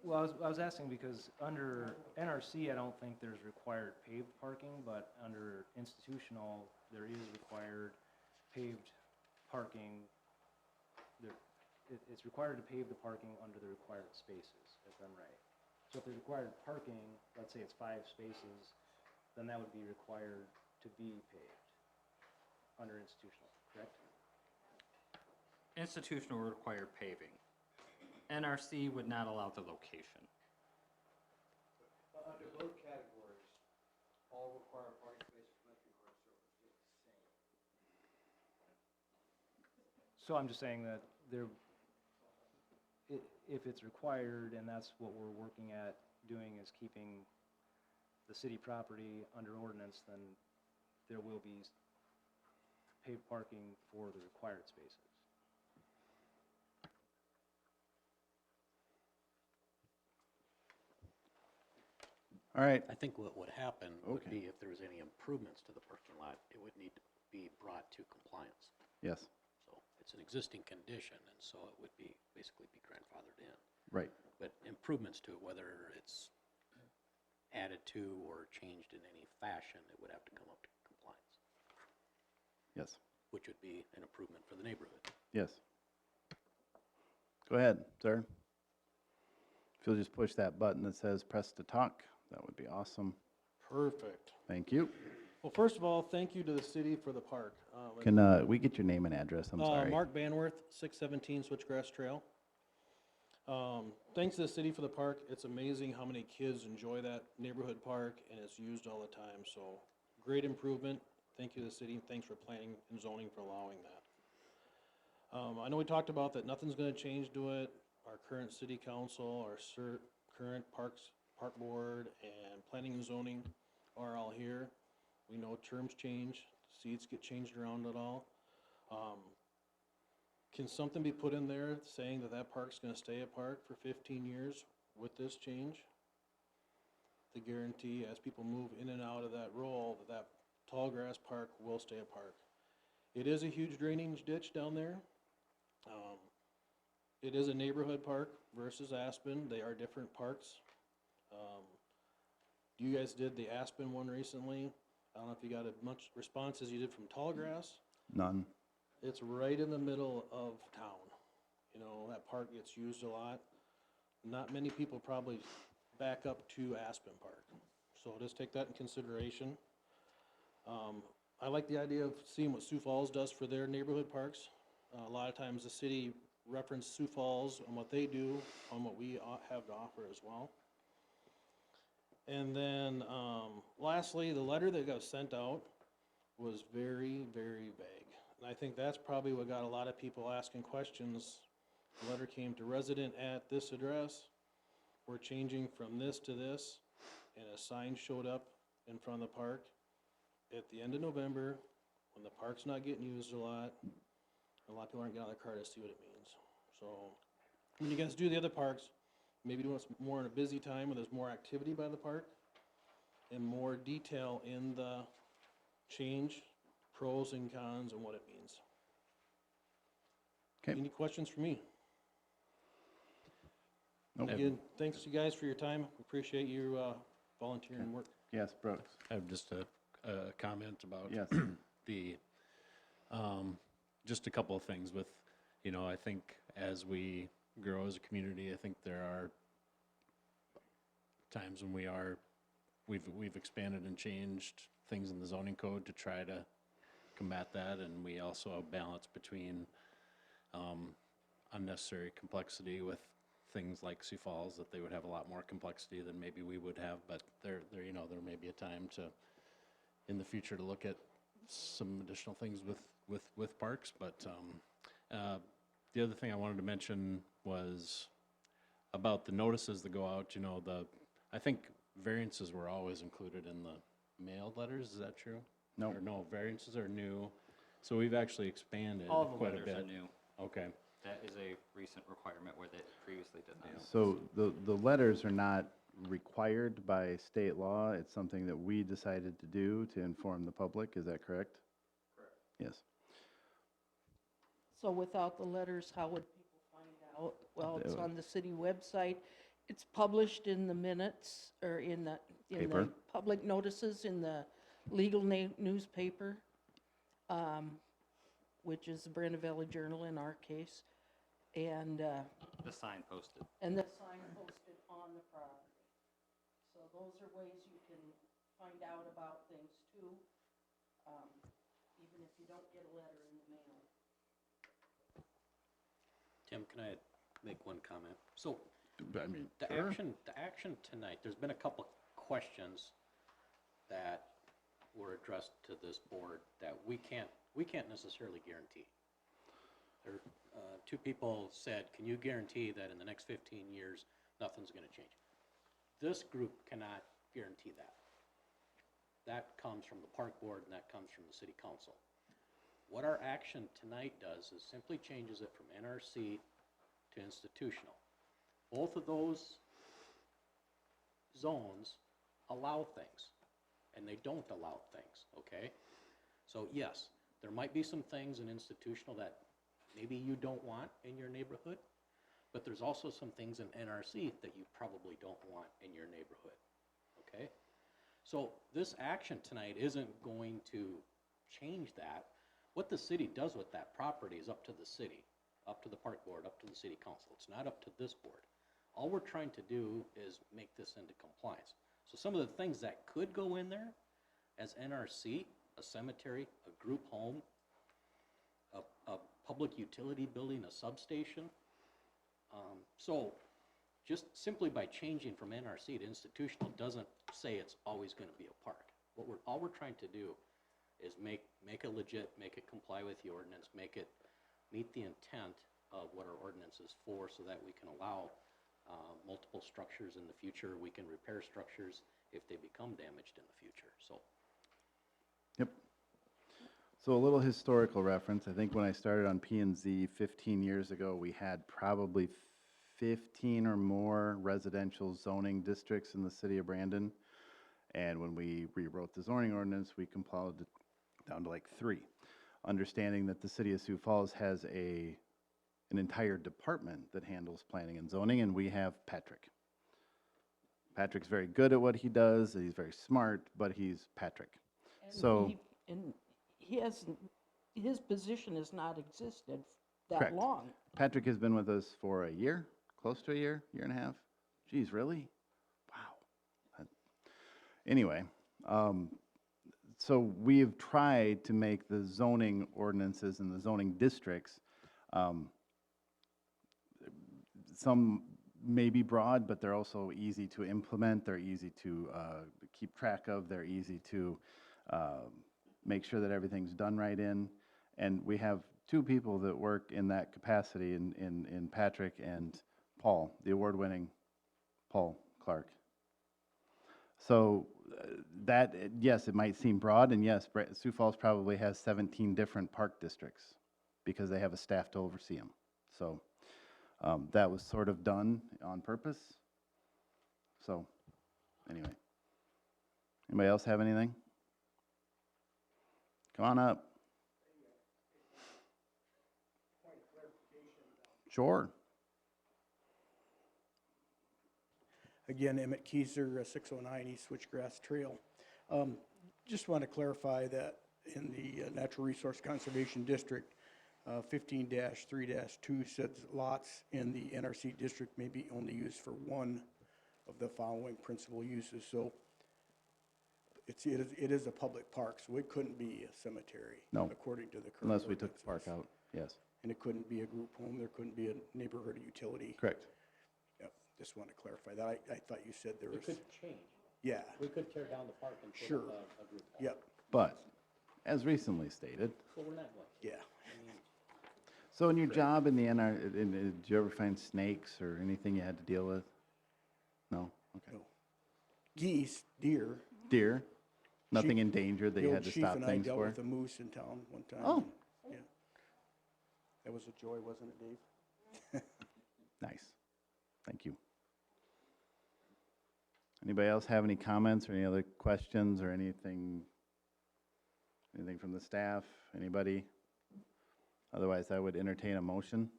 [SPEAKER 11] well, I was asking because under NRC, I don't think there's required paved parking, but under institutional, there is required paved parking. It's required to pave the parking under the required spaces, if I'm right. So if there's required parking, let's say it's 5 spaces, then that would be required to be paved under institutional, correct?
[SPEAKER 5] institutional would require paving. NRC would not allow the location.
[SPEAKER 10] Under both categories, all required parking spaces must be reserved, just the same.
[SPEAKER 11] So I'm just saying that if it's required, and that's what we're working at doing, is keeping the city property under ordinance, then there will be paved parking for the required spaces.
[SPEAKER 1] All right,
[SPEAKER 8] I think what would happen would
[SPEAKER 1] Okay.
[SPEAKER 8] be if there was any improvements to the parking lot, it would need to be brought to compliance.
[SPEAKER 1] yes,
[SPEAKER 8] So it's an existing condition, and so it would be, basically be grandfathered in.
[SPEAKER 1] right.
[SPEAKER 8] But improvements to it, whether it's added to or changed in any fashion, it would have to come up to compliance,
[SPEAKER 1] Yes,
[SPEAKER 8] which would be an improvement for the neighborhood.
[SPEAKER 1] yes. Go ahead, sir. If you'll just push that button that says press to talk, that would be awesome.
[SPEAKER 14] Perfect.
[SPEAKER 1] Thank you.
[SPEAKER 14] Well, first of all, thank you to the city for the park.
[SPEAKER 1] Can we get your name and address? I'm sorry.
[SPEAKER 14] Mark Banworth, 617 Switchgrass Trail. Thanks to the city for the park. It's amazing how many kids enjoy that neighborhood park, and it's used all the time. So great improvement. Thank you to the city. Thanks for planning and zoning for allowing that. I know we talked about that nothing's going to change to it. Our current city council, our current park board, and planning and zoning are all here. We know terms change, seats get changed around at all. Can something be put in there saying that that park's gonna stay a park for 15 years with this change? To guarantee as people move in and out of that role, that that tall grass park will stay a park. It is a huge drainage ditch down there. It is a neighborhood park versus Aspen. They are different parks. You guys did the Aspen one recently. I don't know if you got as much response as you did from Tallgrass.
[SPEAKER 1] None.
[SPEAKER 14] It's right in the middle of town. You know, that park gets used a lot. Not many people probably back up to Aspen Park. So just take that in consideration. I like the idea of seeing what Sioux Falls does for their neighborhood parks. A lot of times the city reference Sioux Falls on what they do, on what we have to offer as well. And then, lastly, the letter that got sent out was very, very vague. And I think that's probably what got a lot of people asking questions. The letter came to resident at this address. We're changing from this to this, and a sign showed up in front of the park at the end of November, when the park's not getting used a lot of people aren't getting out of their car to see what it means. So, when you guys do the other parks, maybe do it more in a busy time when there's more activity by the park and more detail in the change, pros and cons, and what it means.
[SPEAKER 1] Okay.
[SPEAKER 14] Any questions for me?
[SPEAKER 1] Nope.
[SPEAKER 14] Again, thanks you guys for your time. Appreciate you volunteering work.
[SPEAKER 1] Yes, Brooks.
[SPEAKER 7] I have just a comment about
[SPEAKER 1] Yes.
[SPEAKER 7] the, just a couple of things with, you know, I think as we grow as a community, I think there are times when we've expanded and changed things in the zoning code to try to combat that, and we also have balance between unnecessary complexity with things like Sioux Falls, that they would have a lot more complexity than maybe we would have, but there may be a time to, in the future, to look at some additional things with parks, but the other thing I wanted to mention was about the notices that go out, you know, I think variances were always included in the mailed letters, is that true?
[SPEAKER 1] No.
[SPEAKER 7] Or no, variances are new, so we've actually expanded
[SPEAKER 5] All the
[SPEAKER 7] quite a
[SPEAKER 5] letters
[SPEAKER 7] bit.
[SPEAKER 5] are new.
[SPEAKER 7] Okay.
[SPEAKER 5] That is a recent requirement where they previously did not.
[SPEAKER 1] So the letters are not required by state law. It's something that we decided to do to inform the public. Is that correct? Correct. Yes.
[SPEAKER 4] So without the letters, how would people find out? Well, it's
[SPEAKER 1] They would-
[SPEAKER 4] on the city website. It's published in the minutes, or in the
[SPEAKER 1] Paper.
[SPEAKER 4] public notices in the legal newspaper, which is the Brandon Valley Journal in our case. And,
[SPEAKER 5] The sign posted.
[SPEAKER 4] and the sign posted on the property. So those are ways you can find out about things too, even if you don't get a letter in the mail.
[SPEAKER 8] Tim, can I make one comment? So,
[SPEAKER 1] I mean,
[SPEAKER 8] the
[SPEAKER 1] sure.
[SPEAKER 8] action tonight, there's been a couple questions that were addressed to this board that we can't necessarily guarantee. There, two people said, can you guarantee that in the next 15 years, nothing's gonna change? This group cannot guarantee that. That comes from the park board and that comes from the city council. What our action tonight does is simply changes it from NRC to institutional. Both of those zones allow things, and they don't allow things, okay? So yes, there might be some things in institutional that maybe you don't want in your neighborhood, but there's also some things in NRC that you probably don't want in your neighborhood, okay? So this action tonight isn't going to change that. What the city does with that property is up to the city, up to the park board, up to the city council. It's not up to this board. All we're trying to do is make this into compliance. So some of the things that could go in there as NRC, a cemetery, a group home, a public utility building, a substation. So just simply by changing from NRC to institutional doesn't say it's always going to be a park. All we're trying to do is make it legit, make it comply with the ordinance, make it meet the intent of what our ordinance is for, so that we can allow multiple structures in the future. We can repair structures if they become damaged in the future, so.
[SPEAKER 1] Yep. So a little historical reference. I think when I started on P and Z 15 years ago, we had probably 15 or more residential zoning districts in the city of Brandon. And when we rewrote the zoning ordinance, we compiled it down to like 3. Understanding that the city of Sioux Falls has an entire department that handles planning and zoning, and we have Patrick. Patrick's very good at what he does, he's very smart, but he's Patrick. So,
[SPEAKER 4] And he hasn't, his position has not existed that
[SPEAKER 1] Correct.
[SPEAKER 4] long.
[SPEAKER 1] Patrick has been with us for a year, close to a year and a half. Geez, really? Wow. Anyway, so we've tried to make the zoning ordinances and the zoning districts, some may be broad, but they're also easy to implement, they're easy to keep track of, they're easy to make sure that everything's done right in. And we have 2 people that work in that capacity in Patrick and Paul, the award-winning Paul Clark. So that, yes, it might seem broad, and yes, Sioux Falls probably has 17 different park districts because they have a staff to oversee them. So that was sort of done on purpose. So anyway, anybody else have anything? Come on up. Sure.
[SPEAKER 9] Again, Emmett Keiser, 609 East Switchgrass Trail. Just want to clarify that in the Natural Resource Conservation District, 15-3-2 says lots in the NRC district may be only used for one of the following principal uses. So it is a public park, so it couldn't be a cemetery.
[SPEAKER 1] No.
[SPEAKER 9] According to the current
[SPEAKER 1] Unless we took the park
[SPEAKER 9] ordinances.
[SPEAKER 1] out, yes.
[SPEAKER 9] And it couldn't be a group home, there couldn't be a neighborhood utility.
[SPEAKER 1] Correct.
[SPEAKER 9] Yep, just want to clarify that. I thought you said there
[SPEAKER 8] It
[SPEAKER 9] was,
[SPEAKER 8] could change.
[SPEAKER 9] yeah,
[SPEAKER 8] We could tear down the park and put
[SPEAKER 9] Sure.
[SPEAKER 8] up a group home.
[SPEAKER 9] yep,
[SPEAKER 1] But, as recently stated,
[SPEAKER 8] Well, we're not going.
[SPEAKER 9] yeah.
[SPEAKER 1] so in your job in the did you ever find snakes or anything you had to deal with? No? Okay.
[SPEAKER 9] No. Geese, deer.
[SPEAKER 1] Deer? Nothing in danger that
[SPEAKER 9] The
[SPEAKER 1] you
[SPEAKER 9] old
[SPEAKER 1] had to
[SPEAKER 9] chief
[SPEAKER 1] stop
[SPEAKER 9] and I
[SPEAKER 1] things
[SPEAKER 9] dealt
[SPEAKER 1] for?
[SPEAKER 9] with a moose in town one time.
[SPEAKER 1] Oh.
[SPEAKER 9] Yeah. That was a joy, wasn't it, Dave?
[SPEAKER 1] Nice. Thank you. Anybody else have any comments or any other questions or anything from the staff? Anybody? Otherwise, I would entertain a motion.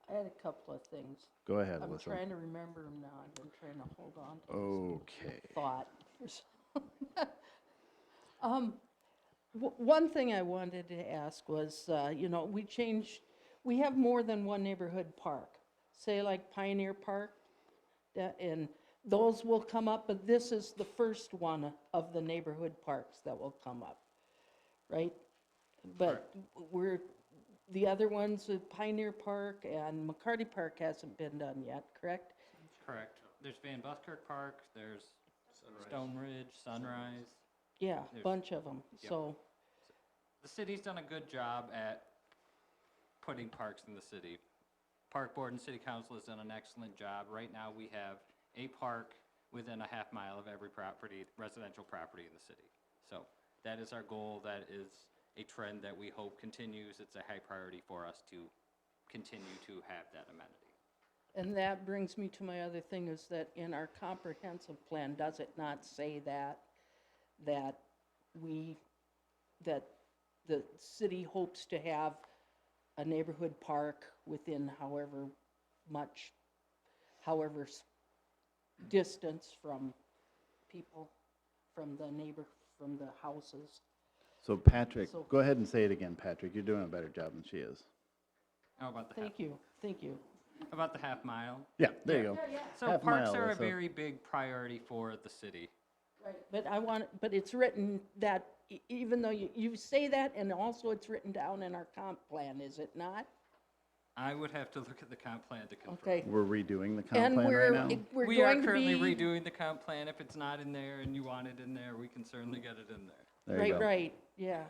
[SPEAKER 4] I had a couple of things.
[SPEAKER 1] Go ahead,
[SPEAKER 4] I'm
[SPEAKER 1] Alyssa.
[SPEAKER 4] trying to remember them now. I've been trying to hold on to this
[SPEAKER 1] Okay.
[SPEAKER 4] thought. One thing I wanted to ask was, we have more than one neighborhood park. Say like Pioneer Park, and those will come up, but this is the first one of the neighborhood parks that will come up, right? But the other ones, Pioneer Park and McCarty Park hasn't been done yet, correct?
[SPEAKER 5] Correct. There's Van Buskirk Park, there's Stone Ridge, Sunrise.
[SPEAKER 4] Yeah,
[SPEAKER 5] There's-
[SPEAKER 4] bunch of them,
[SPEAKER 5] Yep.
[SPEAKER 4] so,
[SPEAKER 5] The city's done a good job at putting parks in the city. Park Board and City Council has done an excellent job. Right now, we have a park within a half mile of every property, residential property in the city. So that is our goal. That is a trend that we hope continues. It's a high priority for us to continue to have that amenity.
[SPEAKER 4] and that brings me to my other thing, is that in our comprehensive plan, does it not say that the city hopes to have a neighborhood park within however distance from people, from the houses?
[SPEAKER 1] So Patrick,
[SPEAKER 4] So-
[SPEAKER 1] go ahead and say it again, Patrick. You're doing a better job than she is.
[SPEAKER 5] How about the half,
[SPEAKER 4] Thank you.
[SPEAKER 5] how about the half mile?
[SPEAKER 1] Yeah, there you go.
[SPEAKER 5] So
[SPEAKER 1] Half
[SPEAKER 5] parks
[SPEAKER 1] mile,
[SPEAKER 5] are a
[SPEAKER 1] so-
[SPEAKER 5] very big priority for the city.
[SPEAKER 4] Right, but it's written that, even though you say that, and also it's written down in our comp plan, is it not?
[SPEAKER 5] I would have to look at the comp plan to confirm.
[SPEAKER 4] Okay.
[SPEAKER 1] We're redoing the comp
[SPEAKER 4] And
[SPEAKER 1] plan right now?
[SPEAKER 4] we're
[SPEAKER 5] We are
[SPEAKER 4] going to
[SPEAKER 5] currently
[SPEAKER 4] be.
[SPEAKER 5] redoing the comp plan. If it's not in there and you want it in there, we can certainly get it in there.
[SPEAKER 1] There you go.
[SPEAKER 4] Right, yeah.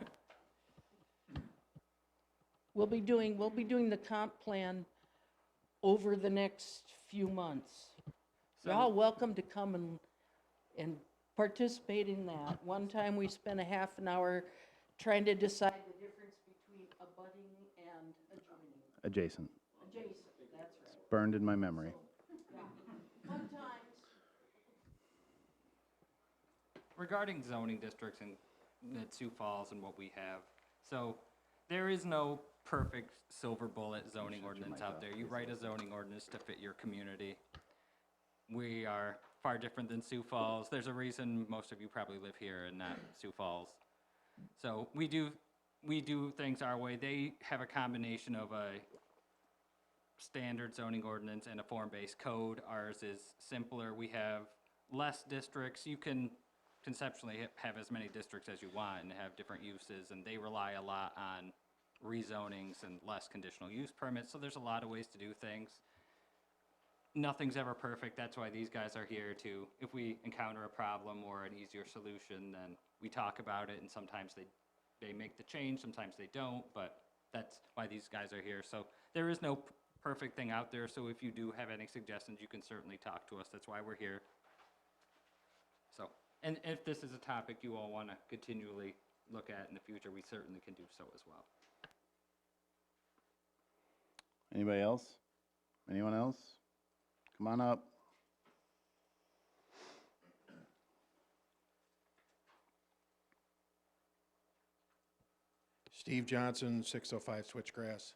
[SPEAKER 4] We'll be doing the comp plan over the next few months. You're all welcome to come and participate in that. One time, we spent a half an hour trying to decide the difference between abutting and adjoining.
[SPEAKER 1] Adjacent.
[SPEAKER 4] Adjacent, that's right.
[SPEAKER 1] Burned in my memory.
[SPEAKER 4] Fun times.
[SPEAKER 5] Regarding zoning districts and at Sioux Falls and what we have, so there is no perfect silver bullet zoning ordinance out there. You write a zoning ordinance to fit your community. We are far different than Sioux Falls. There's a reason most of you probably live here and not Sioux Falls. So we do things our way. They have a combination of a standard zoning ordinance and a form-based code. Ours is simpler. We have less districts. You can conceptually have as many districts as you want and have different uses, and they rely a lot on rezonings and less conditional use permits, so there's a lot of ways to do things. Nothing's ever perfect. That's why these guys are here to, if we encounter a problem or an easier solution, then we talk about it, and sometimes they make the change, sometimes they don't, but that's why these guys are here. So there is no perfect thing out there, so if you do have any suggestions, you can certainly talk to us. That's why we're here. So, and if this is a topic you all want to continually look at in the future, we certainly can do so as well.
[SPEAKER 1] Anybody else? Anyone else? Come on up.
[SPEAKER 15] Steve Johnson, 605 Switchgrass.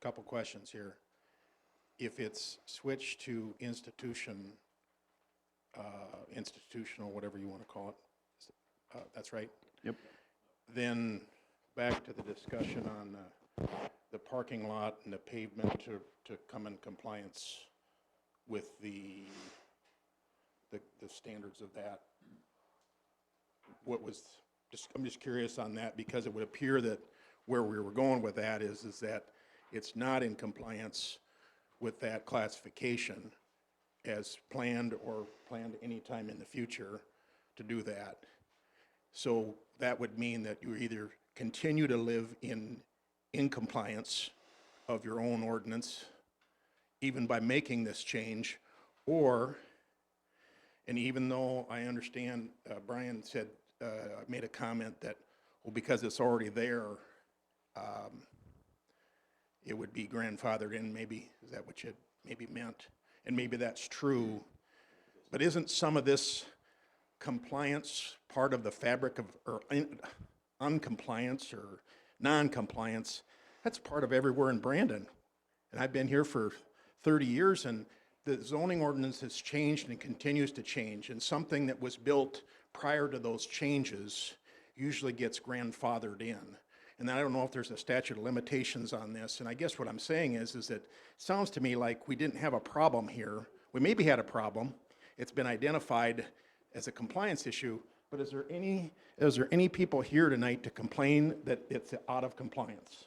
[SPEAKER 15] Couple questions here. If it's switched to institutional, whatever you want to call it, that's right?
[SPEAKER 1] Yep.
[SPEAKER 15] Then back to the discussion on the parking lot and the pavement to come in compliance with the standards of that. I'm just curious on that, because it would appear that where we were going with that is that it's not in compliance with that classification as planned or planned anytime in the future to do that. So that would mean that you either continue to live in compliance of your own ordinance, even by making this change, or, and even though I understand Brian said, made a comment that, well, because it's already there, it would be grandfathered in, maybe, is that what you maybe meant? And maybe that's true, but isn't some of this compliance part of the fabric of, or uncompliance or non-compliance? That's part of everywhere in Brandon. And I've been here for 30 years, and the zoning ordinance has changed and continues to change, and something that was built prior to those changes usually gets grandfathered in. And I don't know if there's a statute of limitations on this, and I guess what I'm saying is that it sounds to me like we didn't have a problem here. We maybe had a problem. It's been identified as a compliance issue, but is there any people here tonight to complain that it's out of compliance?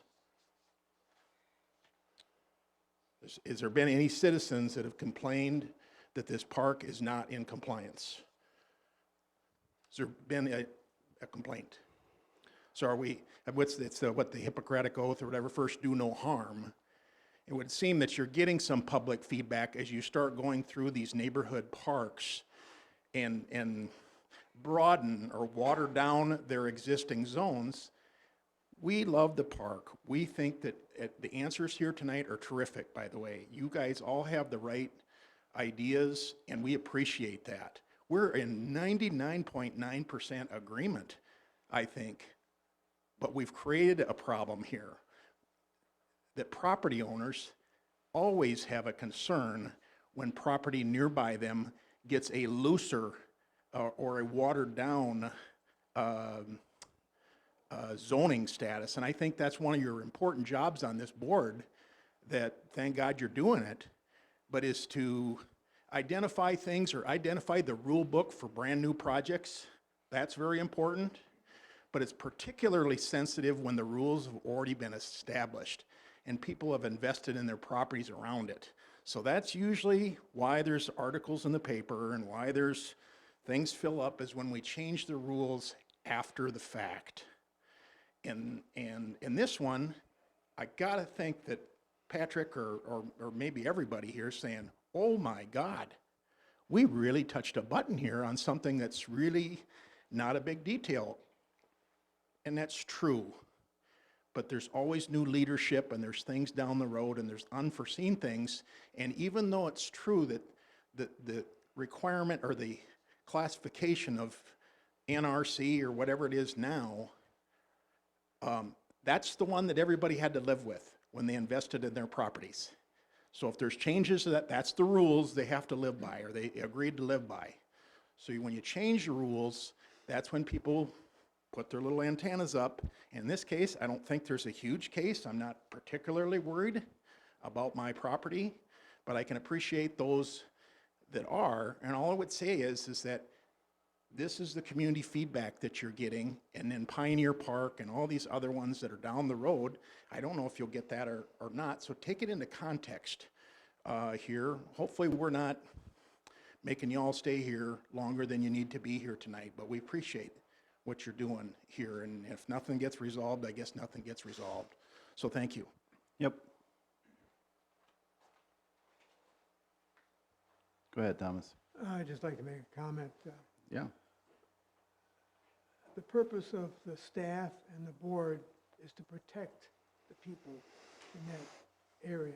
[SPEAKER 15] Has there been any citizens that have complained that this park is not in compliance? Has there been a complaint? So are we, what the Hippocratic Oath or whatever, first do no harm? It would seem that you're getting some public feedback as you start going through these neighborhood parks and broaden or water down their existing zones. We love the park. We think that the answers here tonight are terrific, by the way. You guys all have the right ideas, and we appreciate that. We're in 99.9% agreement, I think. But we've created a problem here that property owners always have a concern when property nearby them gets a looser or a watered down zoning status. And I think that's one of your important jobs on this board, that thank God you're doing it, but is to identify things or identify the rule book for brand new projects. That's very important. But it's particularly sensitive when the rules have already been established and people have invested in their properties around it. So that's usually why there's articles in the paper and why there's things fill up, is when we change the rules after the fact. And in this one, I gotta think that Patrick or maybe everybody here is saying, oh my God, we really touched a button here on something that's really not a big detail. and that's true. But there's always new leadership, and there's things down the road, and there's unforeseen things. And even though it's true that the requirement or the classification of NRC or whatever it is now, that's the one that everybody had to live with when they invested in their properties. So if there's changes to that, that's the rules they have to live by, or they agreed to live by. So when you change the rules, that's when people put their little antennas up. In this case, I don't think there's a huge case. I'm not particularly worried about my property, but I can appreciate those that are. And all I would say is that this is the community feedback that you're getting, and then Pioneer Park and all these other ones that are down the road. I don't know if you'll get that or not, so take it into context here. Hopefully we're not making you all stay here longer than you need to be here tonight, but we appreciate what you're doing here, and if nothing gets resolved, I guess nothing gets resolved. So thank you.
[SPEAKER 1] Yep. Go ahead, Thomas.
[SPEAKER 3] I'd just like to make a comment.
[SPEAKER 1] Yeah.
[SPEAKER 3] The purpose of the staff and the board is to protect the people in that area.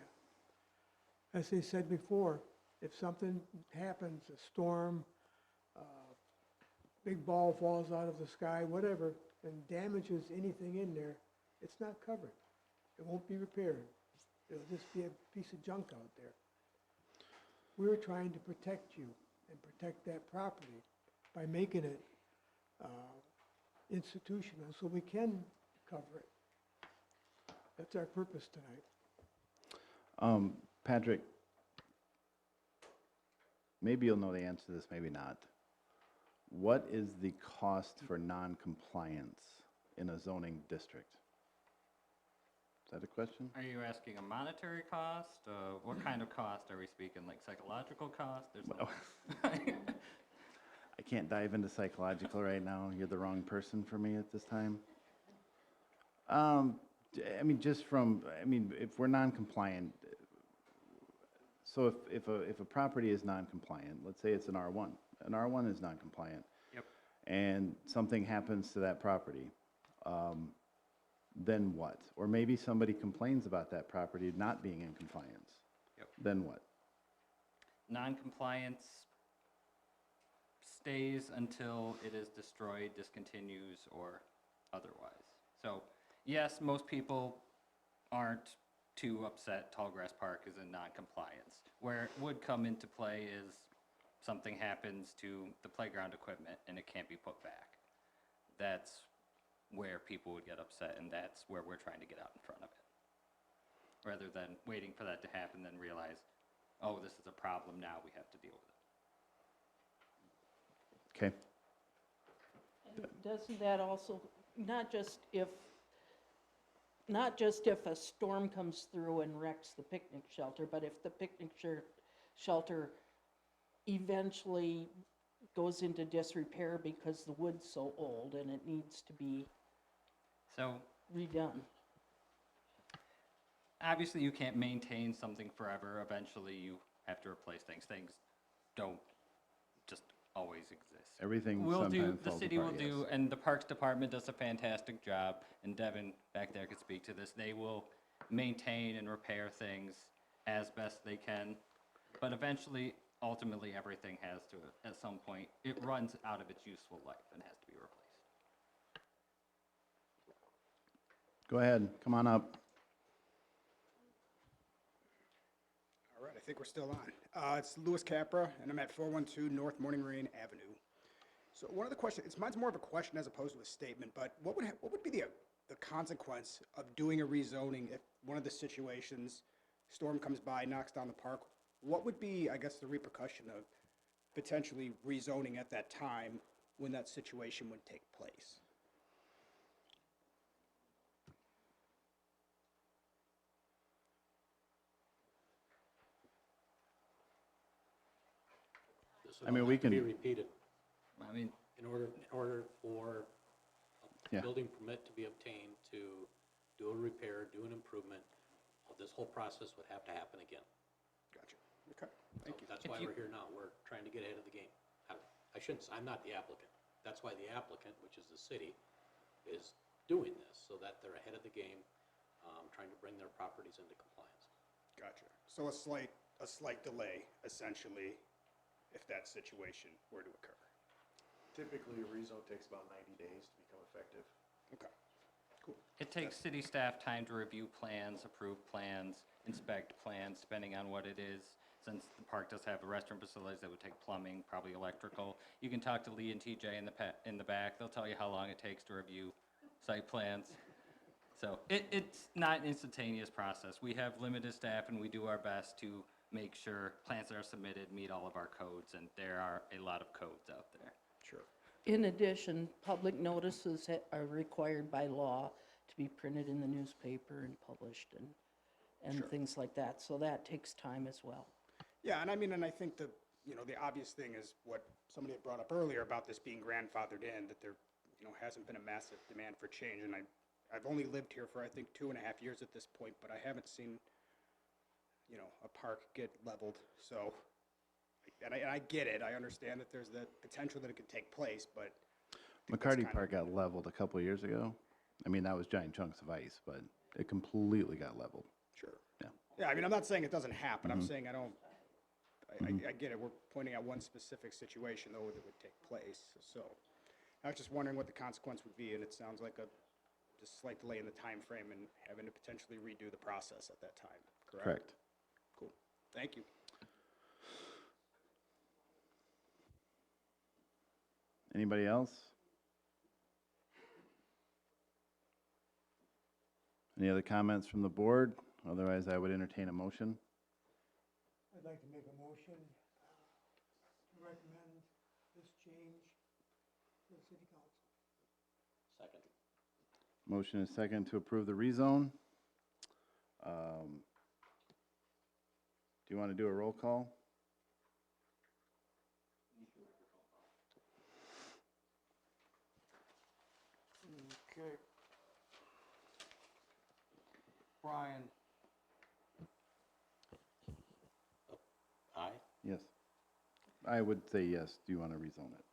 [SPEAKER 3] As they said before, if something happens, a storm, big ball falls out of the sky, whatever, and damages anything in there, it's not covered. It won't be repaired. It'll just be a piece of junk out there. We're trying to protect you and protect that property by making it institutional so we can cover it. That's our purpose tonight.
[SPEAKER 1] Patrick, maybe you'll know the answer to this, maybe not. What is the cost for non-compliance in a zoning district? Is that a question?
[SPEAKER 5] Are you asking a monetary cost? What kind of cost are we speaking? Like psychological cost? There's no.
[SPEAKER 1] I can't dive into psychological right now. You're the wrong person for me at this time. I mean, if we're non-compliant, so if a property is non-compliant, let's say it's an R1. An R1 is non-compliant.
[SPEAKER 5] Yep.
[SPEAKER 1] And something happens to that property, then what? Or maybe somebody complains about that property not being in compliance.
[SPEAKER 5] Yep.
[SPEAKER 1] Then what?
[SPEAKER 5] Non-compliance stays until it is destroyed, discontinues, or otherwise. So, yes, most people aren't too upset Tallgrass Park is in non-compliance. Where it would come into play is something happens to the playground equipment and it can't be put back. That's where people would get upset, and that's where we're trying to get out in front of it. Rather than waiting for that to happen, then realize, oh, this is a problem now, we have to deal with it.
[SPEAKER 1] Okay.
[SPEAKER 4] And doesn't that also, not just if a storm comes through and wrecks the picnic shelter, but if the picnic shelter eventually goes into disrepair because the wood's so old and it needs to be redone.
[SPEAKER 5] Obviously, you can't maintain something forever. Eventually, you have to replace things. Things don't just always exist.
[SPEAKER 1] Everything
[SPEAKER 5] The
[SPEAKER 1] sometimes
[SPEAKER 5] city
[SPEAKER 1] falls
[SPEAKER 5] will
[SPEAKER 1] apart,
[SPEAKER 5] do,
[SPEAKER 1] yes.
[SPEAKER 5] and the Parks Department does a fantastic job, and Devin back there could speak to this. They will maintain and repair things as best they can, but eventually, ultimately, everything has to, at some point, it runs out of its useful life and has to be replaced.
[SPEAKER 1] Go ahead, come on up.
[SPEAKER 16] All right, I think we're still on. It's Louis Capra, and I'm at 412 North Morning Rain Avenue. So one of the questions, mine's more of a question as opposed to a statement, but what would be the consequence of doing a rezoning if one of the situations, storm comes by, knocks down the park? What would be, I guess, the repercussion of potentially rezoning at that time when that situation would take place?
[SPEAKER 8] This
[SPEAKER 1] I mean, we can-
[SPEAKER 8] Be repeated.
[SPEAKER 5] I mean,
[SPEAKER 8] In order for a
[SPEAKER 1] Yeah.
[SPEAKER 8] building permit to be obtained to do a repair, do an improvement, this whole process would have to happen again.
[SPEAKER 16] Gotcha. Okay, thank you.
[SPEAKER 8] That's why we're here now. We're trying to get ahead of the game. I'm not the applicant. That's why the applicant, which is the city, is doing this so that they're ahead of the game, trying to bring their properties into compliance.
[SPEAKER 16] Gotcha. So a slight delay, essentially, if that situation were to occur.
[SPEAKER 10] Typically, a rezone takes about 90 days to become effective.
[SPEAKER 16] Okay, cool.
[SPEAKER 5] It takes city staff time to review plans, approve plans, inspect plans, depending on what it is. Since the park does have restroom facilities, that would take plumbing, probably electrical. You can talk to Lee and TJ in the back. They'll tell you how long it takes to review site plans. So it's not an instantaneous process. We have limited staff, and we do our best to make sure plans that are submitted meet all of our codes, and there are a lot of codes out there.
[SPEAKER 16] Sure.
[SPEAKER 4] In addition, public notices are required by law to be printed in the newspaper and published and things like that. So that takes time as well.
[SPEAKER 16] Yeah, and I mean, and I think the obvious thing is what somebody had brought up earlier about this being grandfathered in, that there, hasn't been a massive demand for change. And I've only lived here for, I think, 2.5 years at this point, but I haven't seen, a park get leveled. So, and I get it. I understand that there's the potential that it could take place, but
[SPEAKER 1] McCarty Park got leveled a couple of years ago. I mean, that was giant chunks of ice, but it completely got leveled.
[SPEAKER 16] sure.
[SPEAKER 1] Yeah.
[SPEAKER 16] Yeah, I mean, I'm not saying it doesn't happen. I'm saying I get it. We're pointing out one specific situation, though, that would take place. So I was just wondering what the consequence would be, and it sounds like just slight delay in the time frame and having to potentially redo the process at that time, correct?
[SPEAKER 1] Correct.
[SPEAKER 16] Cool. Thank you.
[SPEAKER 1] Anybody else? Any other comments from the board? Otherwise, I would entertain a motion.
[SPEAKER 3] I'd like to make a motion to recommend this change to the city council.
[SPEAKER 8] Second.
[SPEAKER 1] Motion is second to approve the rezone. Do you want to do a roll call?
[SPEAKER 17] Okay. Brian,
[SPEAKER 8] Aye?
[SPEAKER 1] Yes. I would say yes. Do you want to rezone it?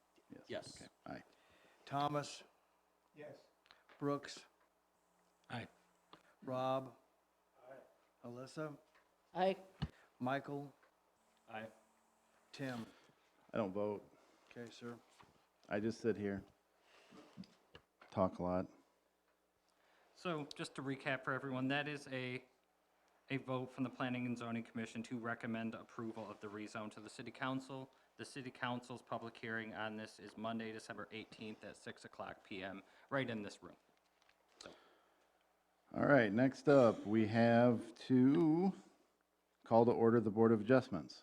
[SPEAKER 8] Yes.
[SPEAKER 1] Okay. Aye.
[SPEAKER 17] Thomas,
[SPEAKER 3] Yes.
[SPEAKER 17] Brooks,
[SPEAKER 7] Aye.
[SPEAKER 17] Rob. Aye. Alyssa,
[SPEAKER 4] I,
[SPEAKER 17] Michael,
[SPEAKER 11] Aye.
[SPEAKER 17] Tim.
[SPEAKER 1] I don't vote.
[SPEAKER 17] Okay, sir.
[SPEAKER 1] I just sit here, talk a lot.
[SPEAKER 5] So just to recap for everyone, that is a vote from the Planning and Zoning Commission to recommend approval of the rezone to the City Council. The City Council's public hearing on this is Monday, December 18th at 6 o'clock PM, right in this room.
[SPEAKER 1] All right, next up, we have to call to order the Board of Adjustments.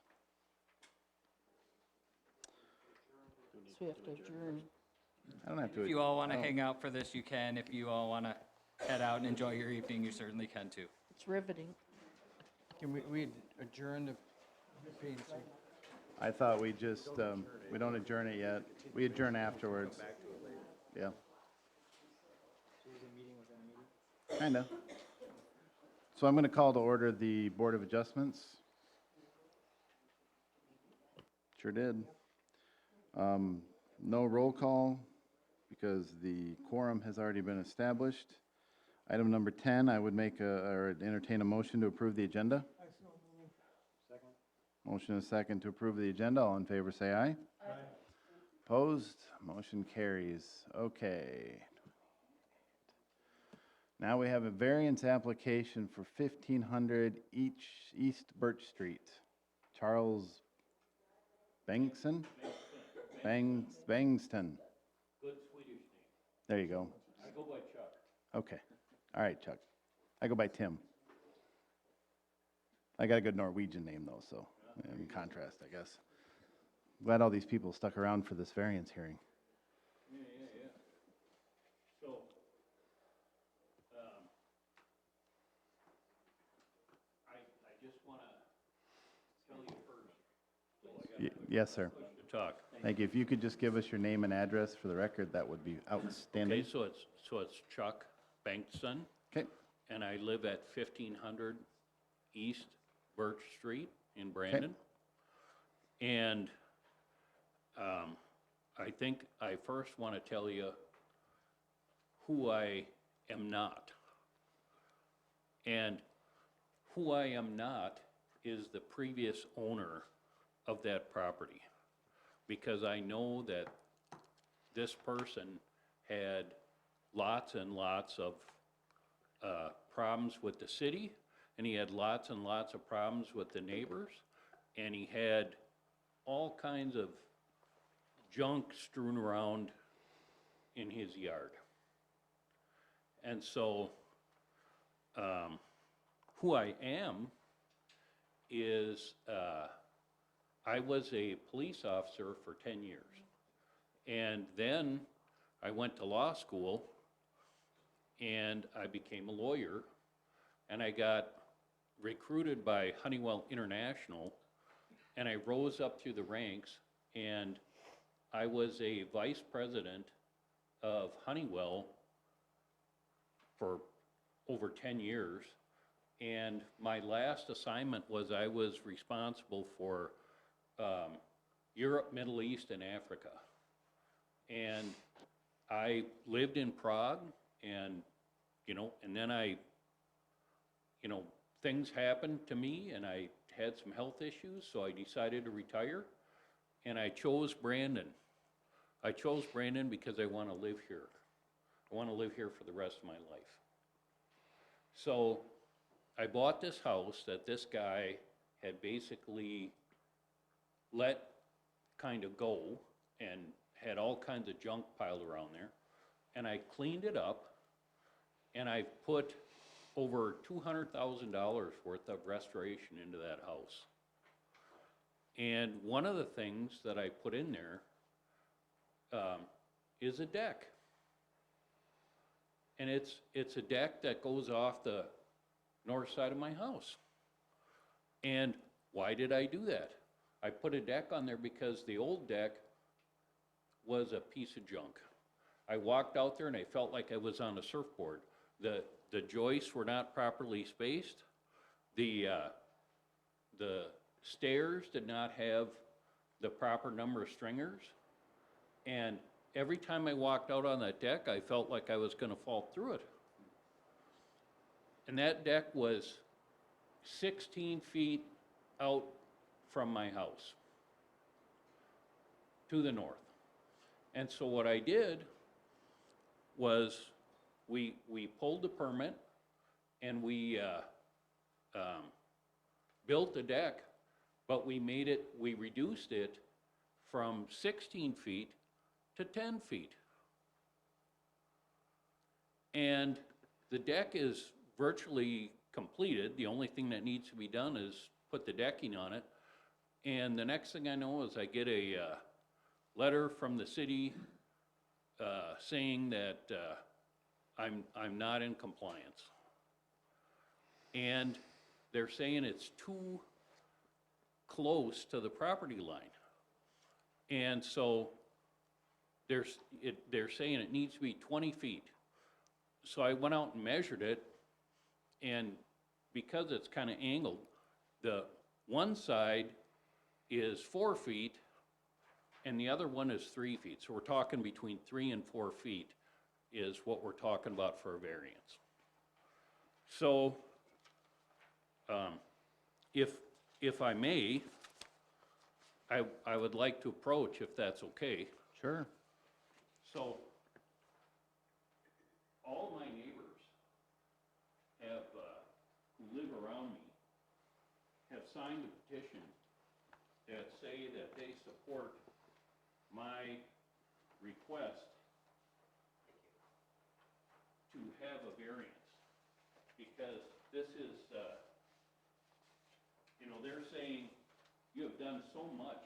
[SPEAKER 4] so we have to adjourn.
[SPEAKER 1] I don't have to.
[SPEAKER 5] If you all want to
[SPEAKER 1] I don't-
[SPEAKER 5] hang out for this, you can. If you all want to head out and enjoy your evening, you certainly can too.
[SPEAKER 4] It's riveting.
[SPEAKER 17] Can we adjourn to P&C?
[SPEAKER 1] I thought we just, we don't adjourn it yet. We adjourn afterwards. Yeah. Kinda. So I'm going to call to order the Board of Adjustments. Sure did. No roll call because the quorum has already been established. Item number 10, I would make or entertain a motion to approve the agenda.
[SPEAKER 3] I so move.
[SPEAKER 11] Second?
[SPEAKER 1] Motion is second to approve the agenda. All in favor, say aye.
[SPEAKER 3] Aye.
[SPEAKER 1] Opposed? Motion carries. Okay. Now we have a variance application for 1500 East Birch Street. Charles Bangston? Bangston.
[SPEAKER 8] Good Swedish name.
[SPEAKER 1] There you go.
[SPEAKER 8] I go by Chuck.
[SPEAKER 1] Okay. All right, Chuck. I go by Tim. I got a good Norwegian name, though, so in contrast, I guess. Glad all these people stuck around for this variance hearing.
[SPEAKER 8] Yeah. So, I just want to tell you first.
[SPEAKER 1] Yes, sir.
[SPEAKER 8] To talk.
[SPEAKER 1] Thank you. If you could just give us your name and address for the record, that would be outstanding.
[SPEAKER 18] Okay, so it's Chuck Bankson,
[SPEAKER 1] Okay.
[SPEAKER 18] and I live at 1500 East Birch Street in Brandon. And I think I first want to tell you who I am not. And who I am not is the previous owner of that property. Because I know that this person had lots and lots of problems with the city, and he had lots and lots of problems with the neighbors, and he had all kinds of junk strewn around in his yard. And so, who I am is, I was a police officer for 10 years. And then I went to law school, and I became a lawyer, and I got recruited by Honeywell International, and I rose up through the ranks, and I was a vice president of Honeywell for over 10 years. And my last assignment was I was responsible for Europe, Middle East, and Africa. And I lived in Prague, and, you know, and then things happened to me, and I had some health issues, so I decided to retire, and I chose Brandon. I chose Brandon because I want to live here. I want to live here for the rest of my life. So I bought this house that this guy had basically let kind of go and had all kinds of junk piled around there. And I cleaned it up, and I put over $200,000 worth of restoration into that house. And one of the things that I put in there is a deck. And it's a deck that goes off the north side of my house. And why did I do that? I put a deck on there because the old deck was a piece of junk. I walked out there and I felt like I was on a surfboard. The joists were not properly spaced. The stairs did not have the proper number of stringers. And every time I walked out on that deck, I felt like I was going to fall through it. And that deck was 16 feet out from my house to the north. And so what I did was we pulled the permit, and we built the deck, but we reduced it from 16 feet to 10 feet. And the deck is virtually completed. The only thing that needs to be done is put the decking on it. And the next thing I know is I get a letter from the city saying that I'm not in compliance. And they're saying it's too close to the property line. And so they're saying it needs to be 20 feet. So I went out and measured it, and because it's kind of angled, the one side is 4 feet, and the other one is 3 feet. So we're talking between 3 and 4 feet is what we're talking about for a variance. So if I may, I would like to approach, if that's okay.
[SPEAKER 1] Sure.
[SPEAKER 18] So all my neighbors have, who live around me, have signed a petition that say that they support my request to have a variance, because this is, they're saying you have done so much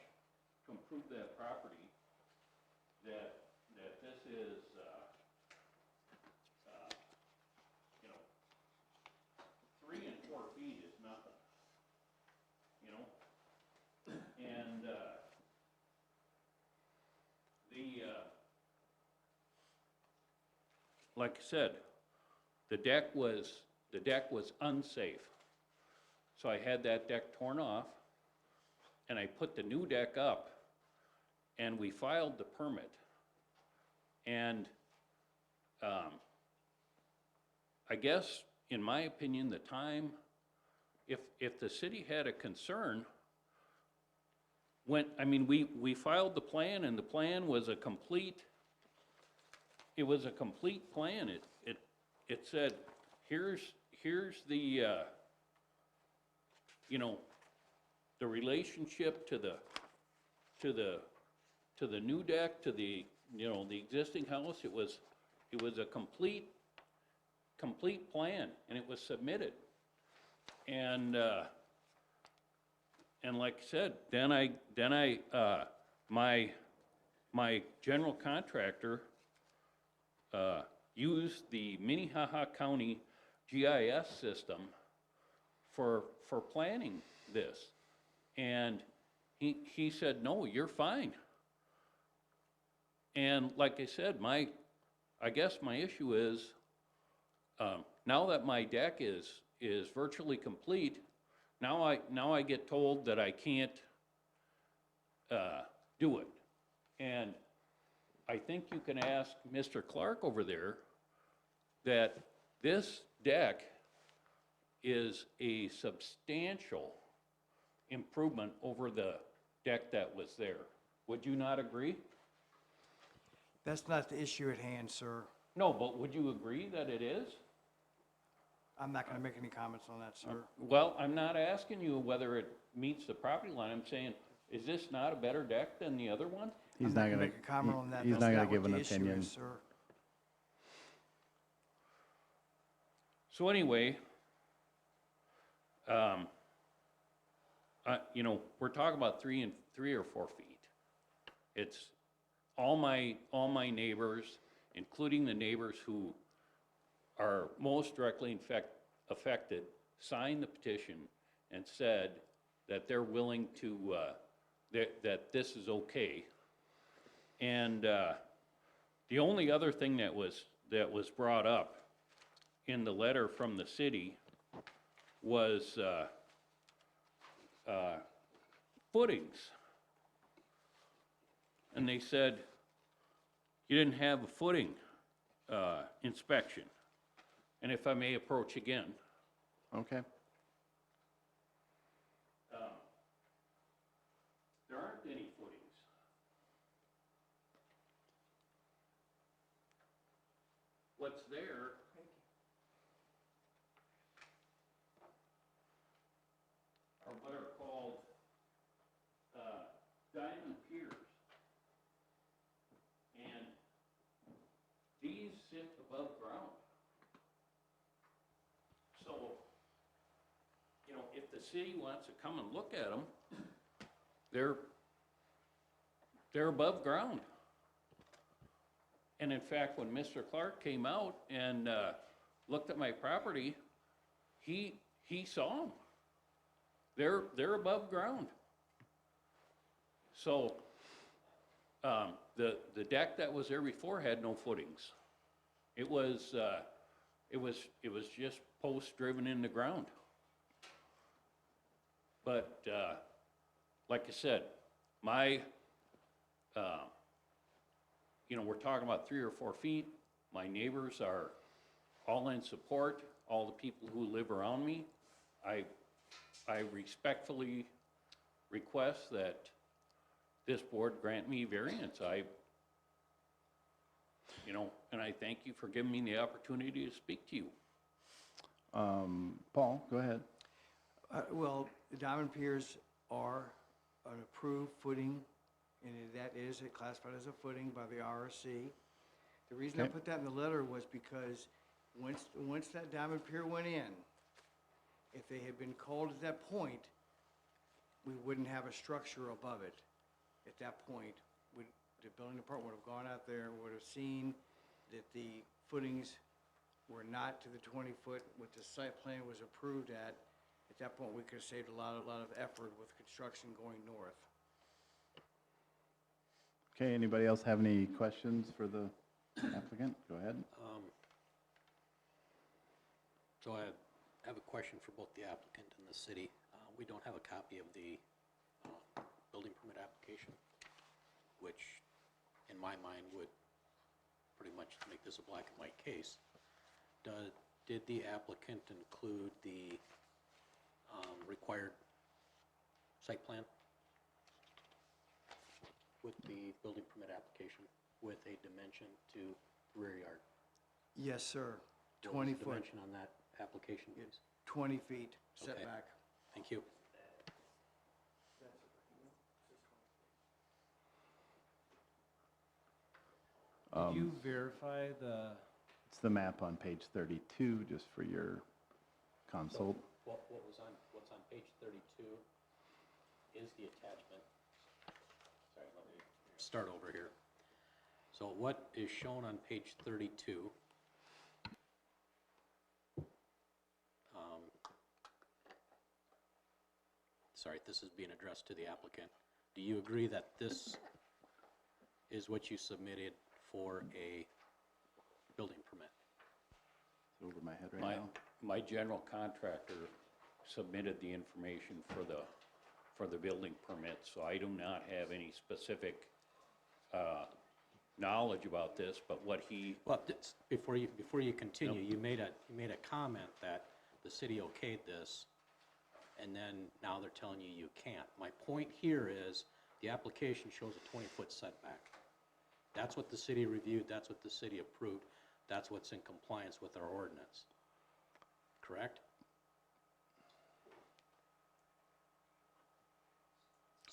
[SPEAKER 18] to improve that property that this is, 3 and 4 feet is nothing, and like I said, the deck was unsafe. So I had that deck torn off, and I put the new deck up, and we filed the permit. And I guess, in my opinion, the time, if the city had a concern, I mean, we filed the plan, and the plan was a complete, it was a complete plan. It said, here's the, you know, the relationship to the new deck, to the, you know, the existing house. It was a complete plan, and it was submitted. And like I said, then I my general contractor used the Minnehaha County GIS system for planning this. And he said, no, you're fine. And like I said, I guess my issue is, now that my deck is virtually complete, now I get told that I can't do it. And I think you can ask Mr. Clark over there that this deck is a substantial improvement over the deck that was there. Would you not agree?
[SPEAKER 17] That's not the issue at hand, sir.
[SPEAKER 18] No, but would you agree that it is?
[SPEAKER 17] I'm not going to make any comments on that, sir.
[SPEAKER 18] Well, I'm not asking you whether it meets the property line. I'm saying, is this not a better deck than the other one?
[SPEAKER 1] He's
[SPEAKER 17] I'm
[SPEAKER 1] not
[SPEAKER 17] not
[SPEAKER 1] gonna,
[SPEAKER 17] make a comment on that.
[SPEAKER 1] he's
[SPEAKER 17] That's
[SPEAKER 1] not gonna
[SPEAKER 17] not what
[SPEAKER 1] give an
[SPEAKER 17] the issue
[SPEAKER 1] opinion.
[SPEAKER 17] is, sir.
[SPEAKER 18] So anyway, you know, we're talking about 3 or 4 feet. It's all my neighbors, including the neighbors who are most directly affected, signed the petition and said that they're willing to, that this is okay. And the only other thing that was brought up in the letter from the city was footings. And they said, you didn't have a footing inspection. And if I may approach again.
[SPEAKER 1] Okay.
[SPEAKER 18] There aren't any footings. What's there are what are called diamond piers. And these sit above ground. So, you know, if the city wants to come and look at them, they're above ground. And in fact, when Mr. Clark came out and looked at my property, he saw them. They're above ground. So the deck that was there before had no footings. It was just posts driven in the ground. But like I said, you know, we're talking about 3 or 4 feet. My neighbors are all in support, all the people who live around me. I respectfully request that this board grant me variance. You know, and I thank you for giving me the opportunity to speak to you.
[SPEAKER 1] Paul, go ahead.
[SPEAKER 17] Well, the diamond piers are an approved footing, and that is classified as a footing by the RRC. The reason I
[SPEAKER 1] Okay.
[SPEAKER 17] put that in the letter was because once that diamond pier went in, if they had been called at that point, we wouldn't have a structure above it. At that point, the building department would have gone out there and would have seen that the footings were not to the 20-foot, what the site plan was approved at. At that point, we could have saved a lot of effort with construction going north.
[SPEAKER 1] Okay, anybody else have any questions for the applicant? Go ahead.
[SPEAKER 8] So I have a question for both the applicant and the city. We don't have a copy of the building permit application, which in my mind would pretty much make this a black and white case. Did the applicant include the required site plan with the building permit application with a dimension to the rear yard?
[SPEAKER 17] Yes, sir.
[SPEAKER 8] What was
[SPEAKER 17] 20
[SPEAKER 8] the
[SPEAKER 17] foot,
[SPEAKER 8] dimension on that application, please?
[SPEAKER 17] 20 feet
[SPEAKER 8] Okay.
[SPEAKER 17] setback.
[SPEAKER 8] Thank you.
[SPEAKER 11] Did you verify the,
[SPEAKER 1] It's the map on page 32, just for your consult.
[SPEAKER 8] What's on page 32 is the attachment. Sorry, let me start over here. So what is shown on page 32, sorry, this is being addressed to the applicant. Do you agree that this is what you submitted for a building permit?
[SPEAKER 1] It's over my head right
[SPEAKER 18] My,
[SPEAKER 1] now.
[SPEAKER 18] my general contractor submitted the information for the building permit, so I do not have any specific, knowledge about this, but what he,
[SPEAKER 8] Well, before you continue, you made a comment that the city okayed this, and then now they're telling you you can't. My point here is, the application shows a 20-foot setback. That's what the city reviewed, that's what the city approved, that's what's in compliance with our ordinance. Correct?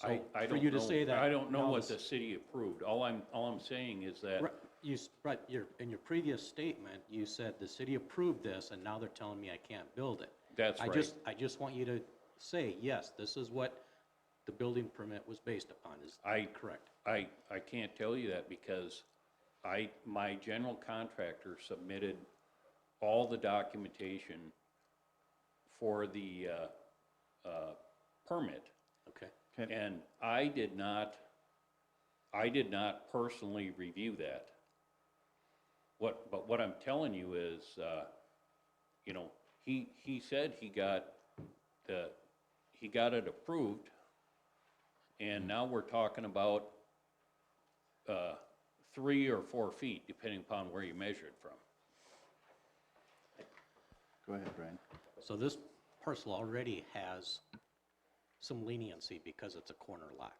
[SPEAKER 18] I
[SPEAKER 8] So, for
[SPEAKER 18] don't
[SPEAKER 8] you to
[SPEAKER 18] know,
[SPEAKER 8] say that
[SPEAKER 18] I don't know
[SPEAKER 8] now
[SPEAKER 18] what
[SPEAKER 8] this-
[SPEAKER 18] the city approved. All I'm saying is that,
[SPEAKER 8] Right, in your previous statement, you said the city approved this, and now they're telling me I can't build it.
[SPEAKER 18] that's
[SPEAKER 8] I
[SPEAKER 18] right.
[SPEAKER 8] just want you to say, yes, this is what the building permit was based upon, is correct?
[SPEAKER 18] I can't tell you that because my general contractor submitted all the documentation for the, permit.
[SPEAKER 8] Okay.
[SPEAKER 18] And I did not personally review that. But what I'm telling you is, you know, he said he got it approved, and now we're talking about 3 or 4 feet, depending upon where you measure it from.
[SPEAKER 1] Go ahead, Brian.
[SPEAKER 8] So this parcel already has some leniency because it's a corner lot.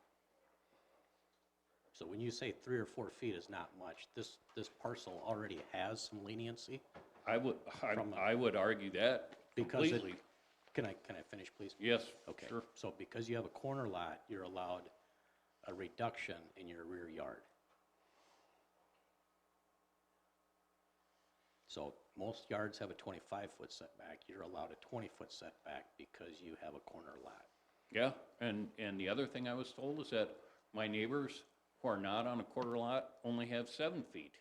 [SPEAKER 8] So when you say 3 or 4 feet is not much, this parcel already has some leniency?
[SPEAKER 18] I would argue that
[SPEAKER 8] Because
[SPEAKER 18] completely.
[SPEAKER 8] Can I finish, please?
[SPEAKER 18] Yes,
[SPEAKER 8] Okay.
[SPEAKER 18] sure.
[SPEAKER 8] So because you have a corner lot, you're allowed a reduction in your rear yard. So most yards have a 25-foot setback. You're allowed a 20-foot setback because you have a corner lot.
[SPEAKER 18] Yeah, and the other thing I was told is that my neighbors who are not on a quarter lot only have 7 feet.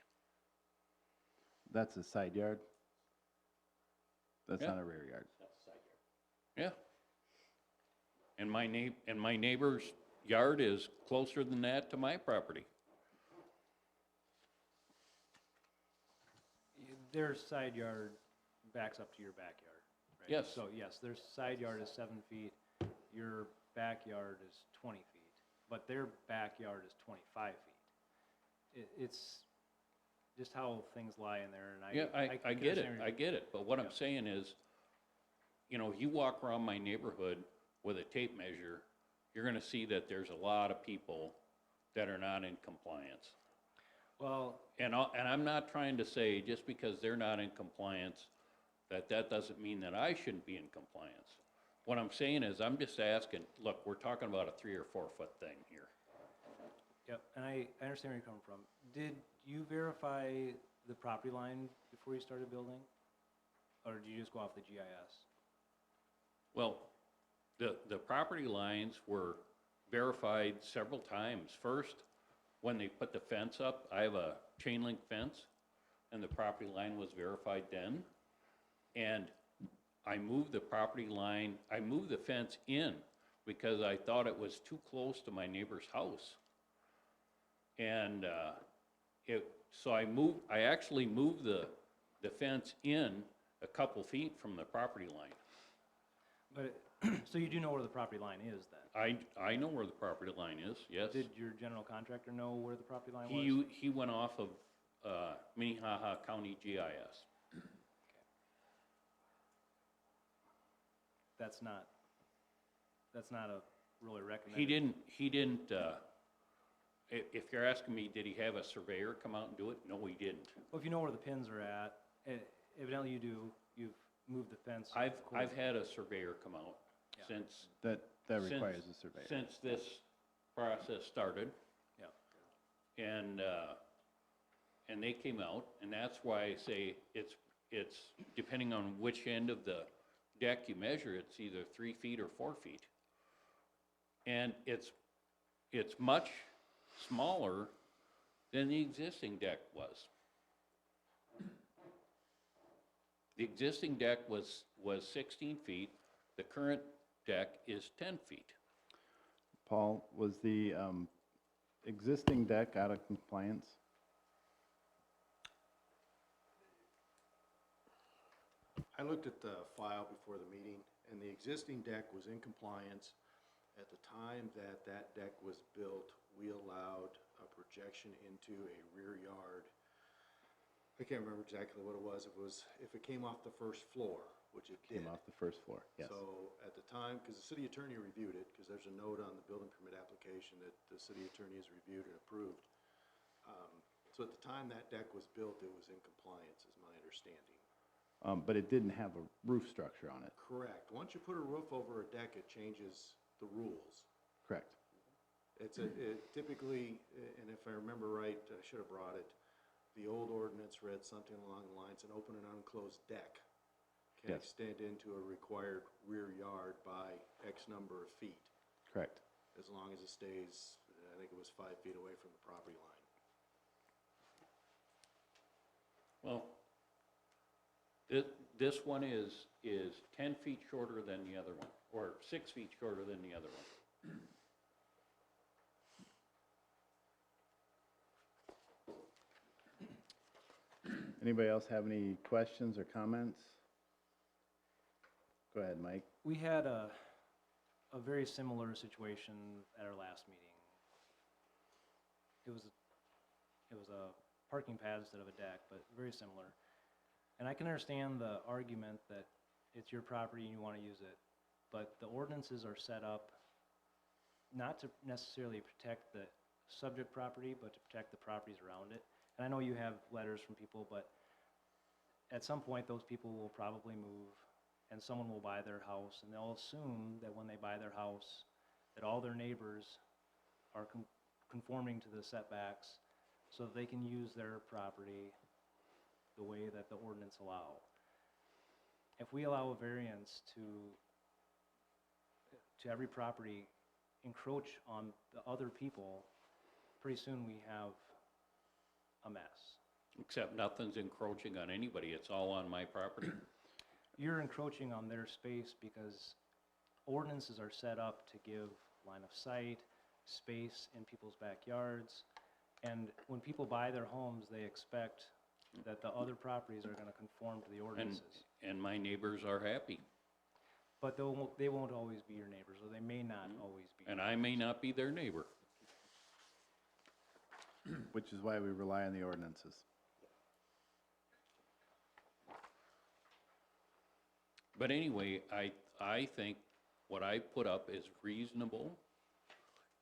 [SPEAKER 1] That's a side yard? That's
[SPEAKER 18] Yeah.
[SPEAKER 1] not a rear yard?
[SPEAKER 8] That's the side yard.
[SPEAKER 18] Yeah. And my neighbor's yard is closer than that to my property.
[SPEAKER 11] their side yard backs up to your backyard, right?
[SPEAKER 18] Yes.
[SPEAKER 11] So yes, their side yard is 7 feet, your backyard is 20 feet, but their backyard is 25 feet. It's just how things lie in there, and
[SPEAKER 18] Yeah, I
[SPEAKER 11] can
[SPEAKER 18] get it,
[SPEAKER 11] understand
[SPEAKER 18] I get it, but what I'm saying is, you know, you walk around my neighborhood with a tape measure, you're gonna see that there's a lot of people that are not in compliance.
[SPEAKER 11] Well,
[SPEAKER 18] And I'm not trying to say, just because they're not in compliance, that doesn't mean that I shouldn't be in compliance. What I'm saying is, I'm just asking, look, we're talking about a 3 or 4 foot thing here.
[SPEAKER 11] yep, and I understand where you're coming from. Did you verify the property line before you started building? Or did you just go off the GIS?
[SPEAKER 18] Well, the property lines were verified several times. First, when they put the fence up, I have a chain link fence, and the property line was verified then. And I moved the property line, I moved the fence in because I thought it was too close to my neighbor's house. And so I actually moved the fence in a couple feet from the property line.
[SPEAKER 11] But, so you do know where the property line is then?
[SPEAKER 18] I know where the property line is, yes.
[SPEAKER 11] Did your general contractor know where the property line was?
[SPEAKER 18] He went off of Minnehaha County GIS.
[SPEAKER 11] that's not a really recommended.
[SPEAKER 18] He didn't, if you're asking me, did he have a surveyor come out and do it? No, he didn't.
[SPEAKER 11] Well, if you know where the pins are at, evidently you do, you've moved the fence.
[SPEAKER 18] I've
[SPEAKER 11] according-
[SPEAKER 18] had a surveyor come out
[SPEAKER 11] Yeah.
[SPEAKER 18] since.
[SPEAKER 1] That
[SPEAKER 18] since-
[SPEAKER 1] requires a surveyor.
[SPEAKER 18] Since this process started.
[SPEAKER 11] Yeah.
[SPEAKER 18] And they came out, and that's why I say it's depending on which end of the deck you measure, it's either 3 feet or 4 feet. And it's much smaller than the existing deck was. The existing deck was 16 feet, the current deck is 10 feet.
[SPEAKER 1] Paul, was the existing deck out of compliance?
[SPEAKER 10] I looked at the file before the meeting, and the existing deck was in compliance. At the time that that deck was built, we allowed a projection into a rear yard. I can't remember exactly what it was. If it came off the first floor, which it did.
[SPEAKER 1] Came off the first floor, yes.
[SPEAKER 10] So at the time, because the city attorney reviewed it, because there's a note on the building permit application that the city attorney has reviewed and approved. So at the time that deck was built, it was in compliance, is my understanding.
[SPEAKER 1] But it didn't have a roof structure on it,
[SPEAKER 10] Correct. Once you put a roof over a deck, it changes the rules.
[SPEAKER 1] correct?
[SPEAKER 10] It typically, and if I remember right, I should have brought it, the old ordinance read something along the lines, an open and unclosed deck can
[SPEAKER 1] Yes.
[SPEAKER 10] extend into a required rear yard by X number of feet,
[SPEAKER 1] Correct.
[SPEAKER 10] as long as it stays, I think it was 5 feet away from the property line.
[SPEAKER 18] Well, this one is 10 feet shorter than the other one, or 6 feet shorter than the other one.
[SPEAKER 1] Anybody else have any questions or comments? Go ahead, Mike.
[SPEAKER 11] We had a very similar situation at our last meeting. It was a parking pad instead of a deck, but very similar. And I can understand the argument that it's your property and you want to use it, but the ordinances are set up not to necessarily protect the subject property, but to protect the properties around it. And I know you have letters from people, but at some point, those people will probably move, and someone will buy their house, and they'll assume that when they buy their house, that all their neighbors are conforming to the setbacks, so that they can use their property the way that the ordinance allow. If we allow a variance to every property encroach on the other people, pretty soon we have a mess.
[SPEAKER 18] Except nothing's encroaching on anybody, it's all on my property.
[SPEAKER 11] You're encroaching on their space because ordinances are set up to give line of sight, space in people's backyards. And when people buy their homes, they expect that the other properties are gonna conform to the ordinances.
[SPEAKER 18] And my neighbors are happy,
[SPEAKER 11] But they won't always be your neighbors, or they may not always be.
[SPEAKER 18] and I may not be their neighbor.
[SPEAKER 1] Which is why we rely on the ordinances.
[SPEAKER 18] But anyway, I think what I put up is reasonable.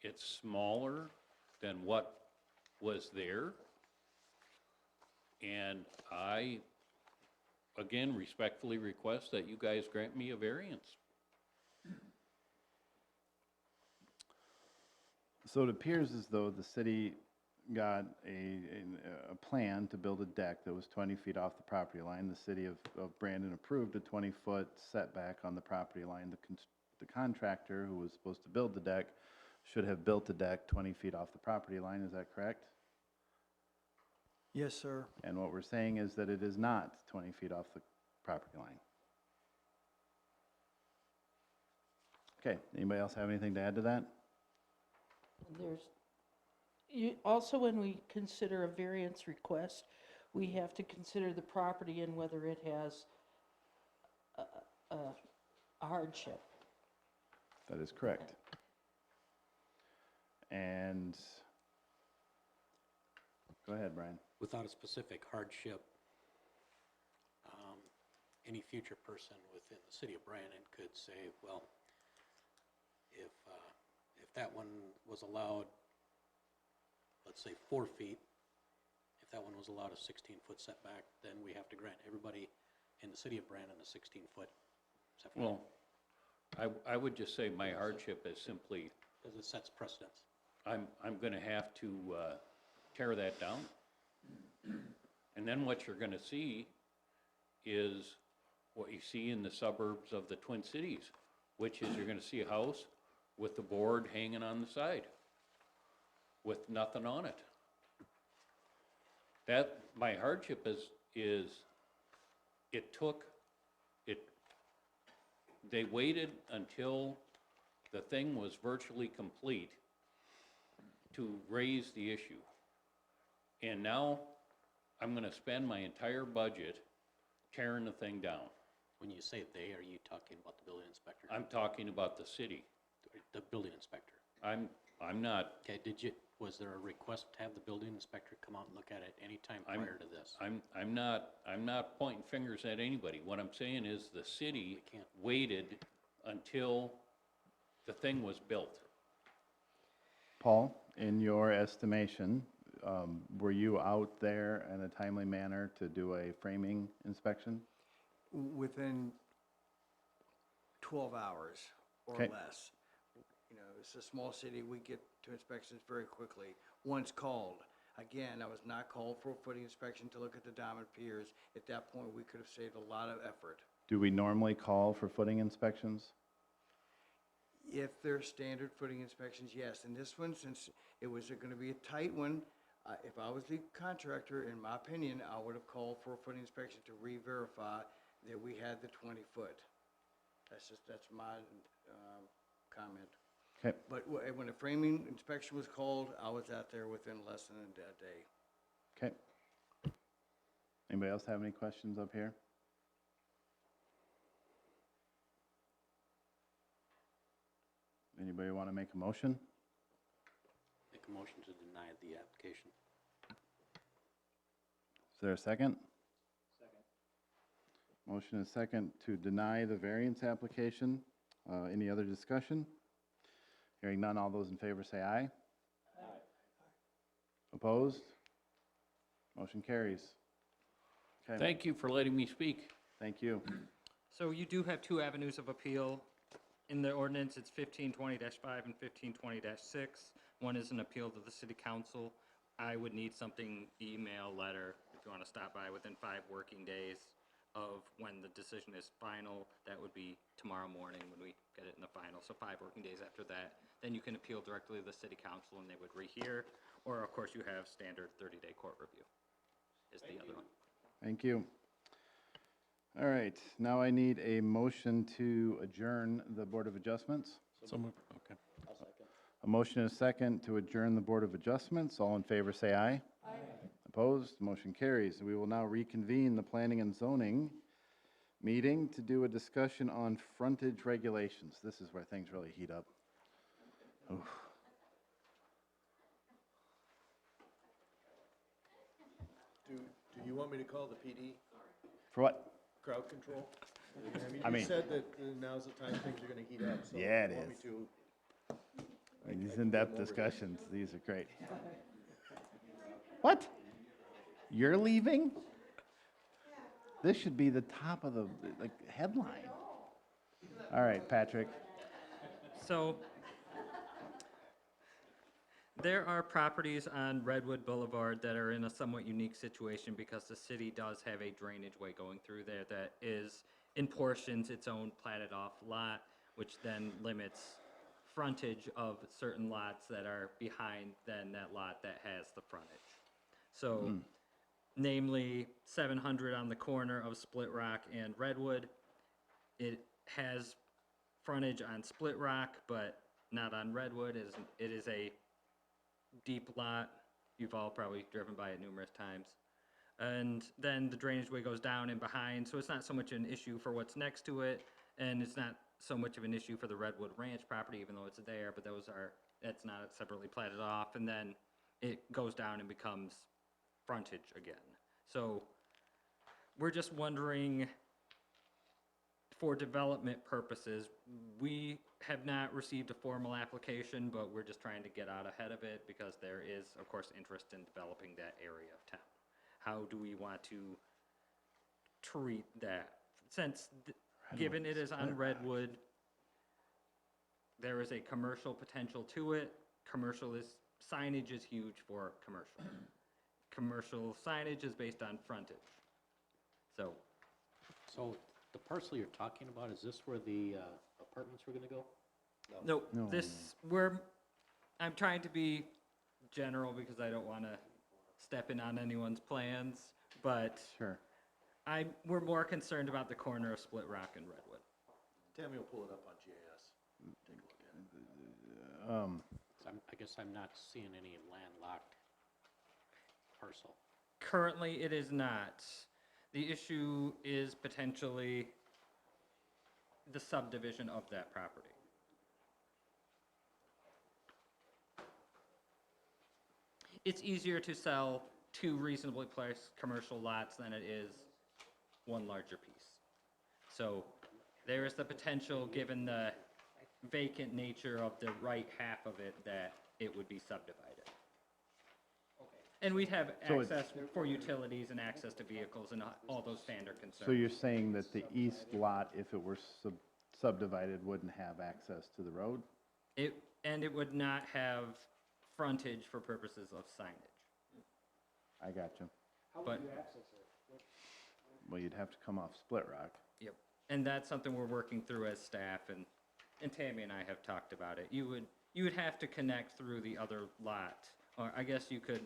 [SPEAKER 18] It's smaller than what was there. And I, again, respectfully request that you guys grant me a variance.
[SPEAKER 1] So it appears as though the city got a plan to build a deck that was 20 feet off the property line. The city of Brandon approved a 20-foot setback on the property line. The contractor who was supposed to build the deck should have built the deck 20 feet off the property line, is that correct?
[SPEAKER 9] Yes, sir.
[SPEAKER 1] And what we're saying is that it is not 20 feet off the property line. Okay, anybody else have anything to add to that?
[SPEAKER 4] Also, when we consider a variance request, we have to consider the property and whether it has a hardship.
[SPEAKER 1] That is correct. And, go ahead, Brian.
[SPEAKER 8] Without a specific hardship, any future person within the city of Brandon could say, well, if that one was allowed, let's say 4 feet, if that one was allowed a 16-foot setback, then we have to grant everybody in the city of Brandon a 16-foot setback.
[SPEAKER 18] Well, I would just say my hardship is simply,
[SPEAKER 8] Because it sets precedence.
[SPEAKER 18] I'm gonna have to tear that down. And then what you're gonna see is what you see in the suburbs of the Twin Cities, which is you're gonna see a house with the board hanging on the side with nothing on it. That, my hardship is they waited until the thing was virtually complete to raise the issue. And now I'm gonna spend my entire budget tearing the thing down.
[SPEAKER 8] When you say they, are you talking about the building inspector?
[SPEAKER 18] I'm talking about the city.
[SPEAKER 8] The building inspector.
[SPEAKER 18] I'm not,
[SPEAKER 8] Okay, was there a request to have the building inspector come out and look at it any time prior to this?
[SPEAKER 18] I'm not pointing fingers at anybody. What I'm saying is the city waited until the thing was built.
[SPEAKER 1] Paul, in your estimation, were you out there in a timely manner to do a framing inspection?
[SPEAKER 17] Within 12 hours or
[SPEAKER 1] Okay.
[SPEAKER 17] less. You know, it's a small city, we get to inspections very quickly. Once called, again, I was not called for a footing inspection to look at the diamond piers. At that point, we could have saved a lot of effort.
[SPEAKER 1] Do we normally call for footing inspections?
[SPEAKER 17] If they're standard footing inspections, yes. In this one, since it was gonna be a tight one, if I was the contractor, in my opinion, I would have called for a footing inspection to re-verify that we had the 20-foot. That's my comment.
[SPEAKER 1] Okay.
[SPEAKER 17] But when a framing inspection was called, I was out there within less than a day.
[SPEAKER 1] Okay. Anybody else have any questions up here? Anybody want to make a motion?
[SPEAKER 8] Make a motion to deny the application.
[SPEAKER 1] Is there a second? Second. Motion is second to deny the variance application. Any other discussion? Hearing none, all those in favor say aye. Aye. Opposed? Motion carries. Okay.
[SPEAKER 18] Thank you for letting me speak.
[SPEAKER 1] Thank you.
[SPEAKER 5] So you do have 2 avenues of appeal. In the ordinance, it's 1520-5 and 1520-6. One is an appeal to the city council. I would need something, email, letter, if you want to stop by within 5 working days of when the decision is final. That would be tomorrow morning when we get it in the final, so 5 working days after that. Then you can appeal directly to the city council and they would rehear. Or, of course, you have standard 30-day court review is the other one.
[SPEAKER 1] Thank you. All right, now I need a motion to adjourn the Board of Adjustments.
[SPEAKER 7] So moved. Okay.
[SPEAKER 1] A motion is second to adjourn the Board of Adjustments. All in favor, say aye. Aye. Opposed? Motion carries. We will now reconvene the Planning and Zoning meeting to do a discussion on frontage regulations. This is where things really heat up. Oof.
[SPEAKER 10] Do you want me to call the PD?
[SPEAKER 1] For what?
[SPEAKER 10] Crowd control?
[SPEAKER 1] I mean-
[SPEAKER 10] You said that now's the time things are gonna heat up, so.
[SPEAKER 1] Yeah, it
[SPEAKER 10] you want me
[SPEAKER 1] is.
[SPEAKER 10] to-
[SPEAKER 1] These
[SPEAKER 10] I can
[SPEAKER 1] in-depth
[SPEAKER 10] come over here.
[SPEAKER 1] discussions, these are great. What? You're leaving? This should be the top of the, like, headline. All right, Patrick.
[SPEAKER 5] So, there are properties on Redwood Boulevard that are in a somewhat unique situation because the city does have a drainage way going through there that is, in portions, its own platted off lot, which then limits frontage of certain lots that are behind then that lot that has the frontage. So, namely 700 on the corner of Split Rock and Redwood. It has frontage on Split Rock, but not on Redwood. It is a deep lot. You've all probably driven by it numerous times. And then the drainage way goes down and behind, so it's not so much an issue for what's next to it, and it's not so much of an issue for the Redwood Ranch property, even though it's there, but that's not separately platted off, and then it goes down and becomes frontage again. So we're just wondering for development purposes, we have not received a formal application, but we're just trying to get out ahead of it because there is, of course, interest in developing that area of town. How do we want to treat that? Since, given it is on Redwood, there is a commercial potential to it. Signage is huge for commercial. Commercial signage is based on frontage. So,
[SPEAKER 8] So the parcel you're talking about, is this where the apartments were gonna go?
[SPEAKER 5] no,
[SPEAKER 1] No.
[SPEAKER 5] I'm trying to be general because I don't want to step in on anyone's plans, but
[SPEAKER 1] Sure.
[SPEAKER 5] we're more concerned about the corner of Split Rock and Redwood.
[SPEAKER 14] Tammy will pull it up on GIS. Take a look at it.
[SPEAKER 8] So I guess I'm not seeing any landlocked parcel.
[SPEAKER 5] Currently, it is not. The issue is potentially the subdivision of that property. It's easier to sell two reasonably priced commercial lots than it is one larger piece. So there is the potential, given the vacant nature of the right half of it, that it would be subdivided. And we'd have
[SPEAKER 1] So it's-
[SPEAKER 5] access for utilities and access to vehicles and all those standard concerns.
[SPEAKER 1] So you're saying that the east lot, if it were subdivided, wouldn't have access to the road?
[SPEAKER 5] And it would not have frontage for purposes of signage.
[SPEAKER 1] I got you.
[SPEAKER 11] How
[SPEAKER 5] But-
[SPEAKER 11] would you access it?
[SPEAKER 1] Well, you'd have to come off Split Rock.
[SPEAKER 5] Yep. And that's something we're working through as staff, and Tammy and I have talked about it. You would have to connect through the other lot, or I guess you could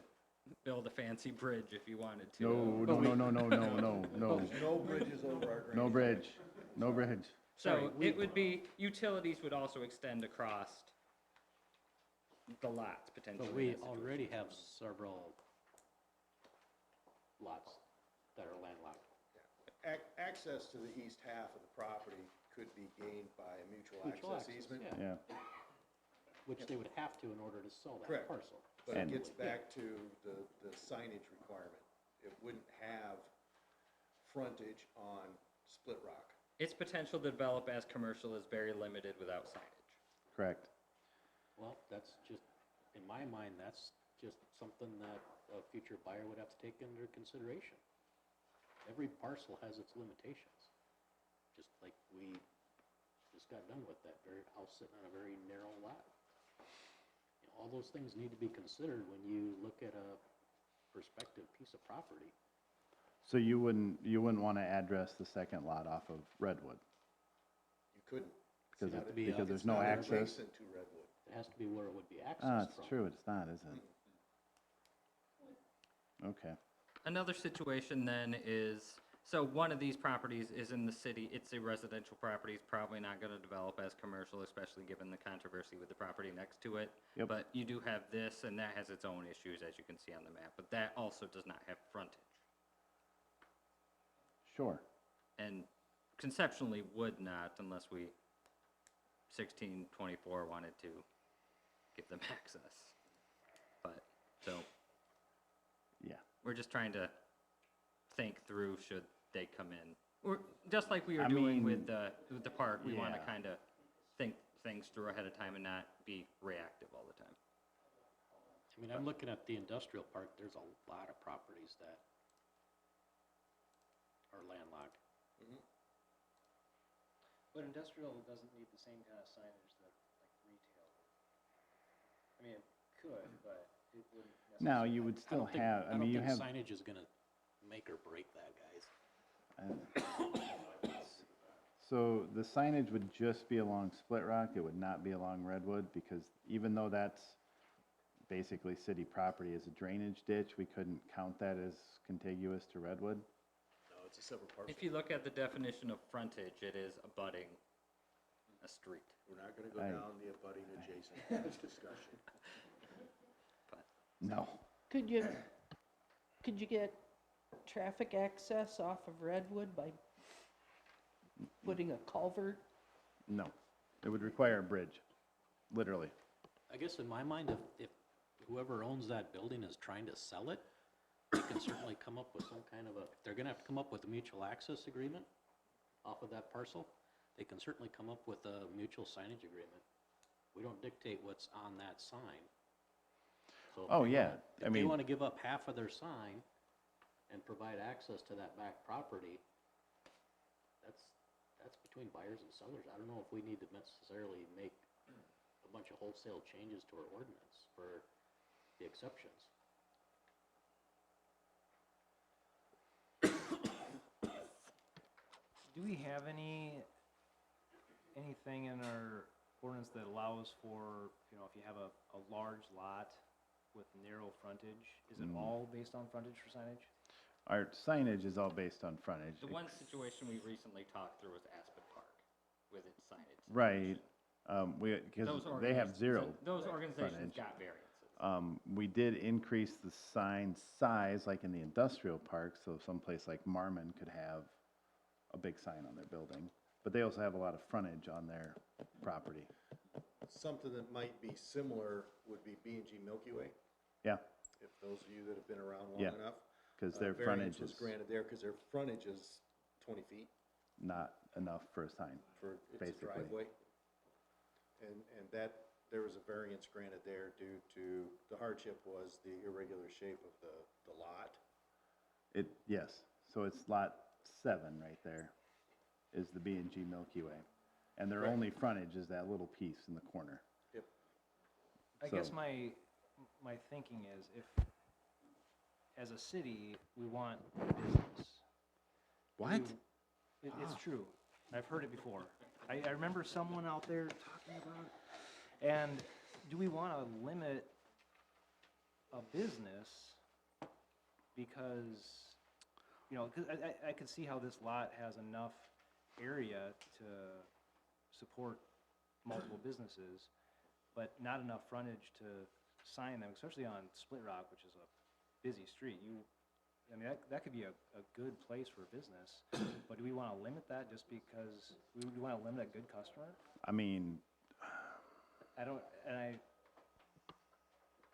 [SPEAKER 5] build a fancy bridge if you wanted to.
[SPEAKER 1] No,
[SPEAKER 5] But
[SPEAKER 1] no, no, no, no, no, no,
[SPEAKER 14] There's no bridges over our drainage.
[SPEAKER 1] no bridge, no bridge.
[SPEAKER 5] So it would be, utilities would also extend across the lots potentially.
[SPEAKER 8] But we already have several lots that are landlocked.
[SPEAKER 10] Access to the east half of the property could be gained by a mutual
[SPEAKER 8] Mutual
[SPEAKER 10] access
[SPEAKER 8] access,
[SPEAKER 10] easement.
[SPEAKER 8] yeah.
[SPEAKER 1] Yeah,
[SPEAKER 8] Which they would have to in order to sell that
[SPEAKER 10] Correct.
[SPEAKER 8] parcel.
[SPEAKER 10] But it
[SPEAKER 1] And-
[SPEAKER 10] gets back to the signage requirement. It wouldn't have frontage on Split Rock.
[SPEAKER 5] Its potential to develop as commercial is very limited without signage.
[SPEAKER 1] correct.
[SPEAKER 8] Well, that's just, in my mind, that's just something that a future buyer would have to take into consideration. Every parcel has its limitations, just like we just got done with that very house sitting on a very narrow lot. You know, all those things need to be considered when you look at a prospective piece of property.
[SPEAKER 1] So you wouldn't want to address the second lot off of Redwood?
[SPEAKER 10] You couldn't.
[SPEAKER 1] Because,
[SPEAKER 8] have to
[SPEAKER 1] it-
[SPEAKER 8] be,
[SPEAKER 1] because
[SPEAKER 8] it's
[SPEAKER 1] there's no
[SPEAKER 10] Not
[SPEAKER 1] access?
[SPEAKER 10] adjacent to Redwood.
[SPEAKER 8] It has to be where it would be
[SPEAKER 1] Ah,
[SPEAKER 8] accessed
[SPEAKER 1] it's
[SPEAKER 8] from.
[SPEAKER 1] true, it's not, is it? Okay,
[SPEAKER 5] Another situation then is, so one of these properties is in the city, it's a residential property, it's probably not gonna develop as commercial, especially given the controversy with the property next to it.
[SPEAKER 1] Yep.
[SPEAKER 5] But you do have this, and that has its own issues, as you can see on the map, but that also does not have frontage.
[SPEAKER 1] sure.
[SPEAKER 5] And conceptually would not unless we, 1624 wanted to give them access. But, so,
[SPEAKER 1] Yeah,
[SPEAKER 5] we're just trying to think through should they come in. Or, just like we were
[SPEAKER 1] I
[SPEAKER 5] doing
[SPEAKER 1] mean,
[SPEAKER 5] with the park, we want to
[SPEAKER 1] yeah.
[SPEAKER 5] kind of think things through ahead of time and not be reactive all the time.
[SPEAKER 8] I mean, I'm looking at the industrial park, there's a lot of properties that are landlocked.
[SPEAKER 11] But industrial doesn't need the same kind of signage that like retail would. I mean, it could, but it wouldn't necessarily.
[SPEAKER 1] now you would
[SPEAKER 8] I
[SPEAKER 1] still
[SPEAKER 8] don't think-
[SPEAKER 1] have, I mean, you
[SPEAKER 8] don't
[SPEAKER 1] have,
[SPEAKER 8] think signage is gonna make or break that, guys.
[SPEAKER 1] so the signage would just be along Split Rock, it would not be along Redwood, because even though that's basically city property as a drainage ditch, we couldn't count that as contiguous to Redwood?
[SPEAKER 14] No, it's a separate parcel.
[SPEAKER 5] If you look at the definition of frontage, it is abutting a street.
[SPEAKER 14] We're not gonna go
[SPEAKER 1] I-
[SPEAKER 14] down the abutting adjacent discussion.
[SPEAKER 1] No.
[SPEAKER 4] Could you get traffic access off of Redwood by putting a culvert?
[SPEAKER 1] No, it would require a bridge, literally.
[SPEAKER 8] I guess in my mind, if whoever owns that building is trying to sell it, they can certainly come up with some kind of a, they're gonna have to come up with a mutual access agreement off of that parcel. they can certainly come up with a mutual signage agreement. We don't dictate what's on that sign. So if
[SPEAKER 1] Oh,
[SPEAKER 8] they
[SPEAKER 1] yeah.
[SPEAKER 8] wanna-
[SPEAKER 1] I
[SPEAKER 8] If they
[SPEAKER 1] mean-
[SPEAKER 8] want to give up half of their sign and provide access to that back property, that's between buyers and sellers. I don't know if we need to necessarily make a bunch of wholesale changes to our ordinance for the exceptions.
[SPEAKER 11] Do we have anything in our ordinance that allows for, you know, if you have a large lot with narrow frontage, is it all based on frontage for signage?
[SPEAKER 1] Our signage is all based on frontage.
[SPEAKER 5] The one situation we recently talked through was Aspen Park with its signage.
[SPEAKER 1] Right, because
[SPEAKER 5] Those
[SPEAKER 1] they have
[SPEAKER 5] organizations-
[SPEAKER 1] zero
[SPEAKER 5] Those organizations
[SPEAKER 1] frontage.
[SPEAKER 5] got variances.
[SPEAKER 1] We did increase the sign size, like in the industrial park, so someplace like Marmon could have a big sign on their building. But they also have a lot of frontage on their property.
[SPEAKER 10] Something that might be similar would be B&G Milky Way,
[SPEAKER 1] Yeah,
[SPEAKER 10] if those of you that have been around long
[SPEAKER 1] Yeah,
[SPEAKER 10] enough.
[SPEAKER 1] 'cause their
[SPEAKER 10] variance
[SPEAKER 1] frontage
[SPEAKER 10] was
[SPEAKER 1] is-
[SPEAKER 10] granted there, because their frontage is 20 feet
[SPEAKER 1] not enough for a sign.
[SPEAKER 10] for its
[SPEAKER 1] Basically.
[SPEAKER 10] driveway. And that, there was a variance granted there due to, the hardship was the irregular shape of the lot.
[SPEAKER 1] Yes, so it's lot 7 right there, is the B&G Milky Way. And their
[SPEAKER 10] Correct.
[SPEAKER 1] only frontage is that little piece in the corner.
[SPEAKER 10] Yep.
[SPEAKER 11] I guess
[SPEAKER 1] So-
[SPEAKER 11] my thinking is if, as a city, we want business.
[SPEAKER 1] What?
[SPEAKER 11] It's true. I've heard it before. I remember someone out there talking about it. And do we want to limit a business because, you know, 'cause I could see how this lot has enough area to support multiple businesses, but not enough frontage to sign them, especially on Split Rock, which is a busy street. I mean, that could be a good place for a business, but do we want to limit that just because, we want to limit a good customer?
[SPEAKER 1] I mean,
[SPEAKER 11] I don't, and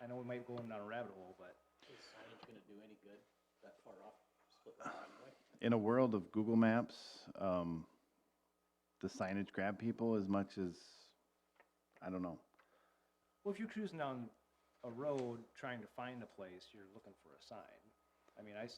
[SPEAKER 11] I know we might go down a rabbit hole, but.
[SPEAKER 8] Is signage gonna do any good that far off Split Rock anyway?
[SPEAKER 1] in a world of Google Maps, the signage grab people as much as, I don't know.
[SPEAKER 11] Well, if you're cruising down a road trying to find a place, you're looking for a sign. I mean,